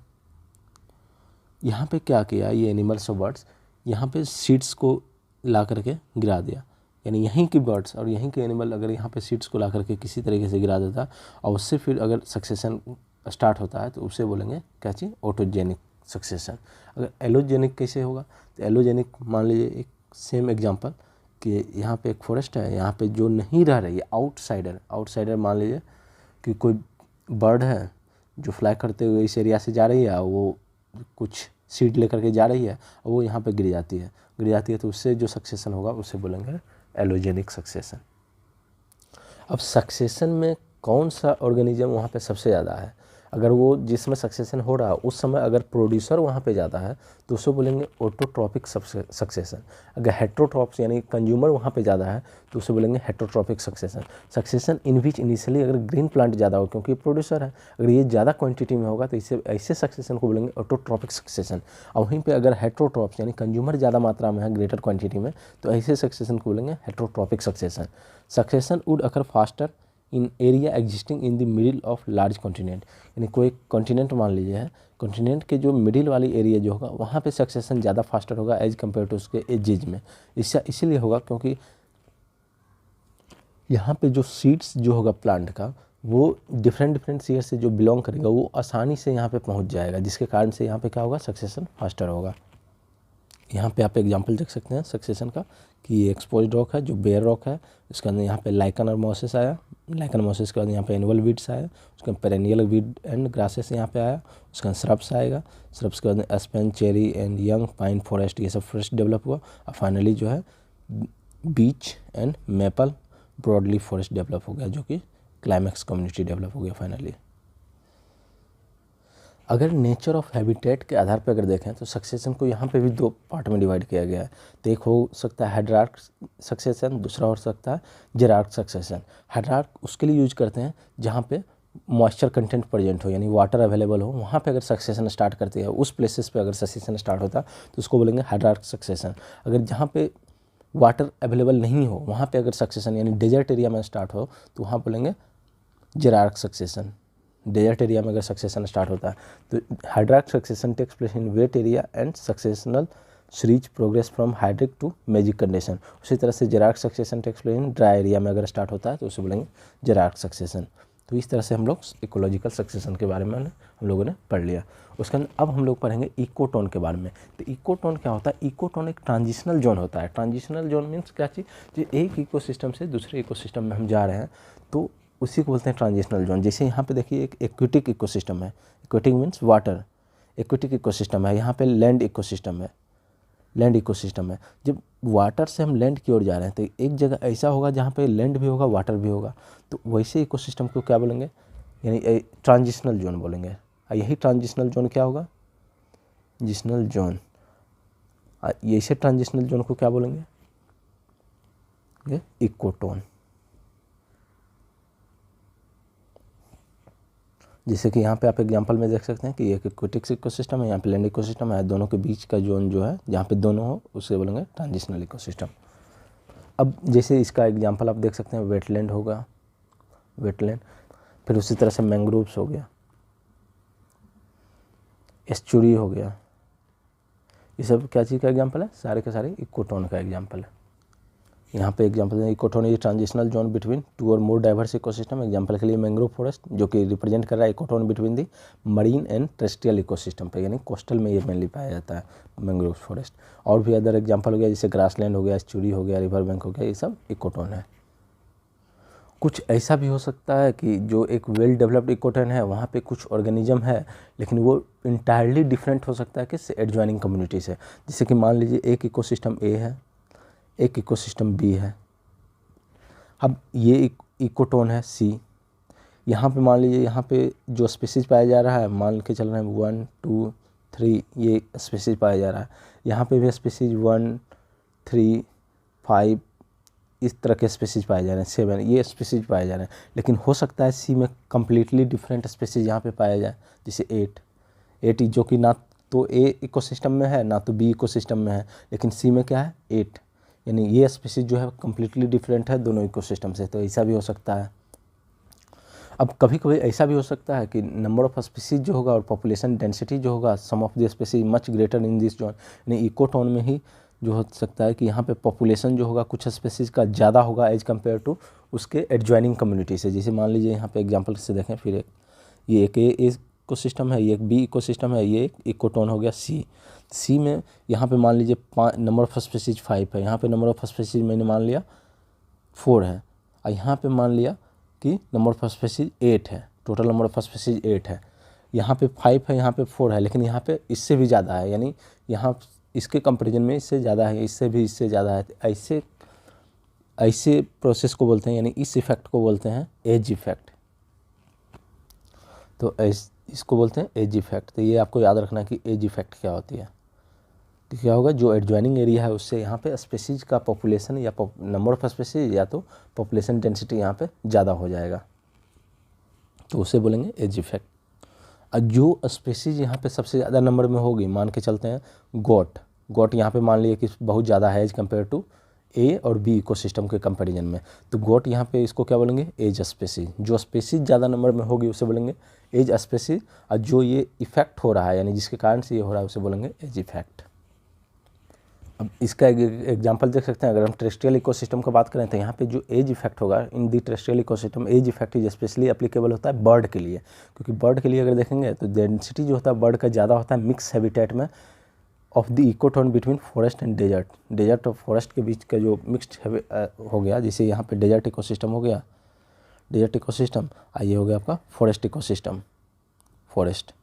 यहाँ पे क्या किया ये एनिमल्स और बर्ड्स, यहाँ पे सीड्स को ला करके गिरा दिया, यानी यहीं की बर्ड्स और यहीं के एनिमल अगर यहाँ पे सीड्स को ला करके किसी तरीके से गिरा देता और उससे फिर अगर सक्सेशन स्टार्ट होता है तो उसे बोलेंगे क्या चीज़, ऑटोजेनिक सक्सेशन। अगर एलोजेनिक कैसे होगा, तो एलोजेनिक मान लीजिए एक सेम एग्जांपल कि यहाँ पे एक फॉरेस्ट है, यहाँ पे जो नहीं रह रही है आउटसाइडर मान लीजिए कि कोई बर्ड है जो फ्लाई करते हुए इस एरिया से जा रही है, वो कुछ सीड लेकर के जा रही है और वो यहाँ पे गिर जाती है तो उससे जो सक्सेशन होगा उसे बोलेंगे एलोजेनिक सक्सेशन। अब सक्सेशन में कौन सा ऑर्गेनिज्म वहाँ पे सबसे ज़्यादा है, अगर वो जिसमें सक्सेशन हो रहा है उस समय अगर प्रोड्यूसर वहाँ पे ज़्यादा है तो उसको बोलेंगे ऑटोट्रॉपिक सक्सेशन। अगर हेट्रोट्रॉप्स यानी कंज्यूमर वहाँ पे ज़्यादा है तो उसे बोलेंगे हेट्रोट्रॉपिक सक्सेशन। सक्सेशन इन विच इनिशियली अगर ग्रीन प्लांट ज़्यादा हो क्योंकि प्रोड्यूसर है, अगर ये ज़्यादा क्वांटिटी में होगा तो इसे ऐसे सक्सेशन को बोलेंगे ऑटोट्रॉपिक सक्सेशन। और वहीं पे अगर हेट्रोट्रॉप्स यानी कंज्यूमर ज़्यादा मात्रा में है ग्रेटर क्वांटिटी में तो ऐसे सक्सेशन को बोलेंगे heterotrophic succession. Succession would occur faster in area existing in the middle of large continent, यानी कोई कॉन्टिनेंट मान लीजिए है, कॉन्टिनेंट के जो मिडिल वाली एरिया जो होगा वहाँ पे सक्सेशन ज़्यादा फास्टर होगा एज कम्पेयर टू उसके एजेज में। इसीलिए होगा क्योंकि यहाँ पे जो सीड्स जो होगा प्लांट का वो डिफरेंट सीड से जो बिलोंग करेगा वो आसानी से यहाँ पे पहुँच जाएगा, जिसके कारण से यहाँ पे क्या होगा, सक्सेशन फास्टर होगा। यहाँ पे आप एग्जांपल देख सकते हैं सक्सेशन का कि ये एक्सपोज्ड रॉक है जो बेयर रॉक है, इसके अंदर यहाँ पे लाइकन और मॉसेस आया, लाइकन मॉसेस के बाद यहाँ पे एनुअल वीड्स आया, उसके बाद पेरेनियल वीड एंड ग्रासेस यहाँ पे आया, उसके बाद श्रब्स आएगा, श्रब्स के बाद aspen, cherry and young pine forest, ये सब फॉरेस्ट डेवलप हुआ, और फाइनली जो है beech and maple broadly forest develop हो गया जो कि क्लाइमैक्स कम्युनिटी डेवलप हो गया फाइनली। अगर नेचर ऑफ हैबिटेट के आधार पर अगर देखें तो सक्सेशन को यहाँ पे भी दो पार्ट में डिवाइड किया गया है। तो एक हो सकता है हायरार्क सक्सेशन, दूसरा हो सकता है जेरार्क सक्सेशन। हायरार्क उसके लिए यूज करते हैं जहाँ पे मॉइस्चर कंटेंट प्रेजेंट हो यानी वाटर अवेलेबल हो, वहाँ पे अगर सक्सेशन स्टार्ट करते हैं उस प्लेसेस पे अगर सक्सेशन स्टार्ट होता तो उसको बोलेंगे हायरार्क सक्सेशन। अगर जहाँ पे वाटर अवेलेबल नहीं हो वहाँ पे अगर सक्सेशन यानी डेजर्ट एरिया में स्टार्ट हो तो वहाँ बोलेंगे जेरार्क सक्सेशन। डेजर्ट एरिया में अगर सक्सेशन स्टार्ट होता है तो hydrarch succession takes place in wet area and successional series progress from hydric to mesic condition. उसी तरह से xerarch succession takes place in dry area में अगर स्टार्ट होता है तो उसे बोलेंगे जेरार्क सक्सेशन। तो इस तरह से हम लोग इकोलॉजिकल सक्सेशन के बारे में हम लोगों ने पढ़ लिया। उसके अंदर अब हम लोग पढ़ेंगे इकोटोन के बारे में। तो इकोटोन क्या होता है? इकोटोन एक ट्रांजिशनल जोन होता है। ट्रांजिशनल जोन मीन्स क्या चीज़, जो एक इकोसिस्टम से दूसरे इकोसिस्टम में हम जा रहे हैं तो उसी को बोलते हैं ट्रांजिशनल जोन। जैसे यहाँ पे देखिए एक एक्वेटिक इकोसिस्टम है, aquatic means water, aquatic ecosystem है, यहाँ पे लैंड इकोसिस्टम है, लैंड इकोसिस्टम है। जब वाटर से हम लैंड की ओर जा रहे हैं तो एक जगह ऐसा होगा जहाँ पे लैंड भी होगा वाटर भी होगा, तो वैसे इकोसिस्टम को क्या बोलेंगे, यानी ट्रांजिशनल जोन बोलेंगे। यही ट्रांजिशनल जोन क्या होगा, ट्रांजिशनल जोन। ऐसे ट्रांजिशनल जोन को क्या बोलेंगे, इकोटोन। जैसे कि यहाँ पे आप एग्जांपल में देख सकते हैं कि एक एक्वेटिक इकोसिस्टम है, यहाँ पे लैंड इकोसिस्टम है, दोनों के बीच का जोन जो है जहाँ पे दोनों हो उसे बोलेंगे ट्रांजिशनल इकोसिस्टम। अब जैसे इसका एग्जांपल आप देख सकते हैं, वेटलैंड होगा, वेटलैंड, फिर उसी तरह से मैंग्रोव्स हो गया, एस्चुरी हो गया, ये सब क्या चीज़ का एग्जाम्पल है, सारे के सारे इकोटोन का एग्जाम्पल है। यहाँ पे एग्जांपल है ecotone is transitional zone between two और मोर डाइवर्स इकोसिस्टम। एग्जांपल के लिए मैंग्रोव फॉरेस्ट जो कि रिप्रेजेंट कर रहा है ecotone between the marine and terrestrial ecosystem पे, यानी कोस्टल में ये मेनली पाया जाता है मैंग्रोव फॉरेस्ट। और भी अदर एग्जांपल हो गया जैसे ग्रासलैंड हो गया, एस्चुरी हो गया, रिवर बैंक हो गया, ये सब इकोटोन है। कुछ ऐसा भी हो सकता है कि जो एक वेल डेवलप्ड इकोटोन है वहाँ पे कुछ ऑर्गेनिज्म है लेकिन वो इंटायरली डिफरेंट हो सकता है किससे, एडजॉइनिंग कम्युनिटी से। जैसे कि मान लीजिए एक इकोसिस्टम ए है, एक इकोसिस्टम बी है। अब ये इकोटोन है सी, यहाँ पे मान लीजिए यहाँ पे जो स्पीसीज पाया जा रहा है, मान के चल रहे हैं 1 2 3 ये स्पीसीज पाया जा रहा है। यहाँ पे भी स्पीसीज 1 3 5 इस तरह के स्पीसीज पाए जा रहे हैं, 7 ये स्पीसीज पाए जा रहे हैं। लेकिन हो सकता है सी में कम्प्लीटली डिफरेंट स्पीसीज यहाँ पे पाया जाए, जैसे 8 जो कि ना तो ए इकोसिस्टम में है ना तो बी इकोसिस्टम में है, लेकिन सी में क्या है 8, यानी ये स्पीसीज जो है कम्प्लीटली डिफरेंट है दोनों इकोसिस्टम से। तो ऐसा भी हो सकता है। अब कभी कभी ऐसा भी हो सकता है कि नंबर ऑफ स्पीसीज जो होगा और पॉपुलेशन डेंसिटी जो होगा, sum of the species much greater in this zone, यानी इकोटोन में ही जो हो सकता है कि यहाँ पे पॉपुलेशन जो होगा कुछ स्पीसीज का ज़्यादा होगा एज कम्पेयर टू उसके एडजॉइनिंग कम्युनिटी से। जैसे मान लीजिए यहाँ पे एग्जांपल से देखें, फिर ये एक इकोसिस्टम है, ये एक बी इकोसिस्टम है, ये एक इकोटोन हो गया सी में यहाँ पे मान लीजिए नंबर ऑफ स्पीसीज 5 है, यहाँ पे नंबर ऑफ स्पीसीज मैंने मान लिया 4 है, और यहाँ पे मान लिया कि नंबर ऑफ स्पीसीज 8 है, टोटल नंबर ऑफ स्पीसीज 8 है। यहाँ पे 5 है, यहाँ पे 4 है, लेकिन यहाँ पे इससे भी ज़्यादा है, यानी यहाँ इसके कंपैरिजन में इससे ज़्यादा है, इससे ज़्यादा है। ऐसे प्रोसेस को बोलते हैं, यानी इस इफेक्ट को बोलते हैं एज इफेक्ट। तो इसको बोलते हैं एज इफेक्ट। तो ये आपको याद रखना कि एज इफेक्ट क्या होती है। तो क्या होगा, जो एडजॉइनिंग एरिया है उससे यहाँ पे स्पेसीज का पॉपुलेशन या नंबर ऑफ स्पेसीज या तो पॉपुलेशन डेंसिटी यहाँ पे ज़्यादा हो जाएगा, तो उसे बोलेंगे एज इफेक्ट। और जो स्पेसीज यहाँ पे सबसे ज़्यादा नंबर में होगी, मान के चलते हैं गोट यहाँ पे मान लिए कि बहुत ज़्यादा है एज कम्पेयर टू ए और बी इकोसिस्टम के कंपैरिजन में, तो गोट यहाँ पे इसको क्या बोलेंगे, एज स्पेसीज। जो स्पेसीज ज़्यादा नंबर में होगी उसे बोलेंगे एज स्पेसीज, और जो ये इफेक्ट हो रहा है यानी जिसके कारण से ये हो रहा है उसे बोलेंगे एज इफेक्ट। अब इसका एग्जांपल देख सकते हैं, अगर हम टेरेस्ट्रियल इकोसिस्टम की बात करें तो यहाँ पे जो एज इफेक्ट होगा in the terrestrial ecosystem, edge effect is specially applicable होता है बर्ड के लिए, क्योंकि बर्ड के लिए अगर देखेंगे तो डेंसिटी जो होता है बर्ड का ज़्यादा होता है मिक्स हैबिटेट में of the ecotone between forest and desert और फॉरेस्ट के बीच का जो मिक्सड हो गया, जैसे यहाँ पे डेजर्ट इकोसिस्टम हो गया, डेजर्ट इकोसिस्टम, ये हो गया आपका फॉरेस्ट इकोसिस्टम, फॉरेस्ट,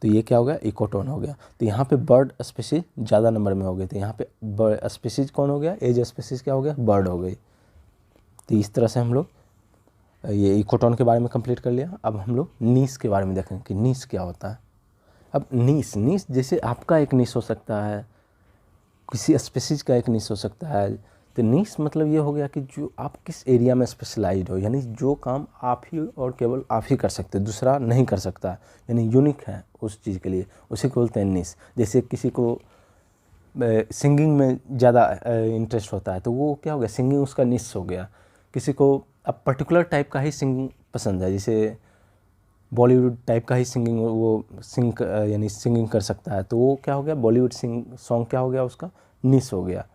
तो ये क्या हो गया, इकोटोन हो गया। तो यहाँ पे बर्ड स्पीसीज ज़्यादा नंबर में हो गए, तो यहाँ पे स्पीसीज कौन हो गया, एज स्पीसीज क्या हो गया, बर्ड हो गई। तो इस तरह से हम लोग ये इकोटोन के बारे में कंप्लीट कर लिया। अब हम लोग नीस के बारे में देखेंगे कि नीस क्या होता है। अब नीस जैसे आपका एक नीस हो सकता है, किसी स्पीसीज का एक नीस हो सकता है। तो नीस मतलब ये हो गया कि जो आप किस एरिया में स्पेशलाइज्ड हो, यानी जो काम आप ही और केवल आप ही कर सकते, दूसरा नहीं कर सकता, यानी यूनिक है उस चीज़ के लिए, उसी को बोलते हैं नीस। जैसे किसी को सिंगिंग में ज़्यादा इंटरेस्ट होता है तो वो क्या हो गया, सिंगिंग उसका नीस हो गया। किसी को अब पर्टिकुलर टाइप का ही सिंगिंग पसंद है, जैसे बॉलीवुड टाइप का ही सिंगिंग वो यानी सिंगिंग कर सकता है, तो वो क्या हो गया, बॉलीवुड सॉन्ग क्या हो गया, उसका नीस हो गया।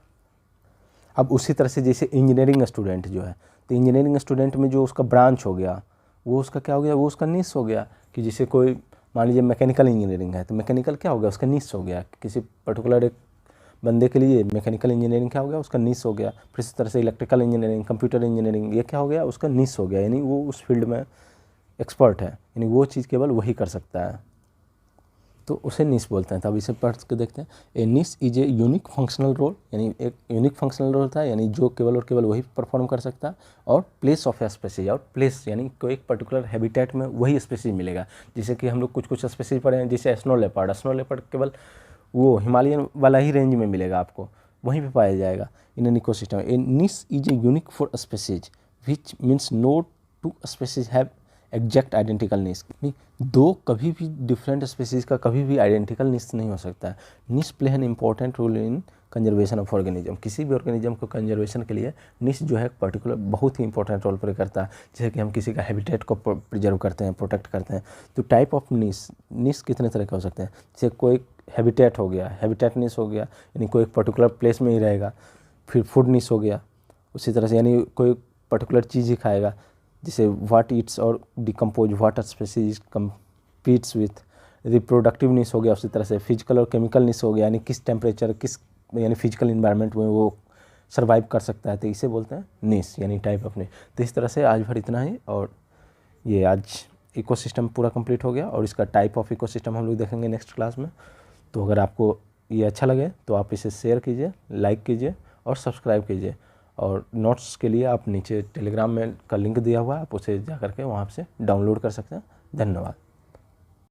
अब उसी तरह से जैसे इंजीनियरिंग स्टूडेंट जो है, तो इंजीनियरिंग स्टूडेंट में जो उसका ब्रांच हो गया वो उसका क्या हो गया, वो उसका नीस हो गया। कि जैसे कोई मान लीजिए मैकेनिकल इंजीनियरिंग है तो मैकेनिकल क्या हो गया, उसका नीस हो गया। किसी पर्टिकुलर एक बंदे के लिए मैकेनिकल इंजीनियरिंग क्या हो गया, उसका नीस हो गया। फिर इसी तरह से इलेक्ट्रिकल इंजीनियरिंग, कंप्यूटर इंजीनियरिंग, ये क्या हो गया, उसका नीस हो गया, यानी वो उस फील्ड में एक्सपर्ट है, यानी वो चीज़ केवल वही कर सकता है, तो उसे निश बोलते हैं। तो अब इसे पढ़ के देखते हैं। A niche is a unique functional role, यानी एक यूनिक फंक्शनल रोल था, यानी जो केवल और केवल वही परफॉर्म कर सकता है। और प्लेस ऑफ ए स्पेसीज, और प्लेस यानी कोई एक पर्टिकुलर हैबिटेट में वही स्पेसीज मिलेगा। जैसे कि हम लोग कुछ स्पेसीज पढ़े हैं, जैसे स्नो लेपर्ड केवल वो हिमालयन वाला ही रेंज में मिलेगा, आपको वहीं पे पाया जाएगा इन an ecosystem. A niche is a unique for species which means no two species have exact identical niche. दो कभी भी डिफरेंट स्पीसीज का कभी भी आइडेंटिकल निश नहीं हो सकता है। Niche play an important role in conservation of organism. किसी भी ऑर्गेनिज्म को कंजर्वेशन के लिए निश जो है पर्टिकुलर बहुत ही इंपॉर्टेंट रोल प्ले करता है। जैसे कि हम किसी का हैबिटेट को प्रिजर्व करते हैं, प्रोटेक्ट करते हैं। तो टाइप ऑफ निश कितने तरह के हो सकते हैं। जैसे कोई हैबिटेट हो गया, हैबिटेट निश हो गया, यानी कोई एक पर्टिकुलर प्लेस में ही रहेगा। फिर फूड निश हो गया, उसी तरह से यानी कोई पर्टिकुलर चीज़ ही खाएगा। जैसे व्हाट ईट्स और decompose what species competes with. Reproductive निश हो गया, उसी तरह से फिजिकल और केमिकल निश हो गया, यानी किस टेम्परेचर किस यानी फिजिकल इन्वायरमेंट में वो सर्वाइव कर सकता है, तो इसे बोलते हैं निश यानी टाइप ऑफ निश। तो इस तरह से आज भर इतना ही, और ये आज इकोसिस्टम पूरा कंप्लीट हो गया, और इसका टाइप ऑफ इकोसिस्टम हम लोग देखेंगे नेक्स्ट क्लास में। तो अगर आपको ये अच्छा लगे तो आप इसे शेयर कीजिए, लाइक कीजिए और सब्सक्राइब कीजिए। और नोट्स के लिए आप नीचे टेलीग्राम में का लिंक दिया हुआ है, आप उसे जा करके वहाँ से डाउनलोड कर सकते हैं। धन्यवाद।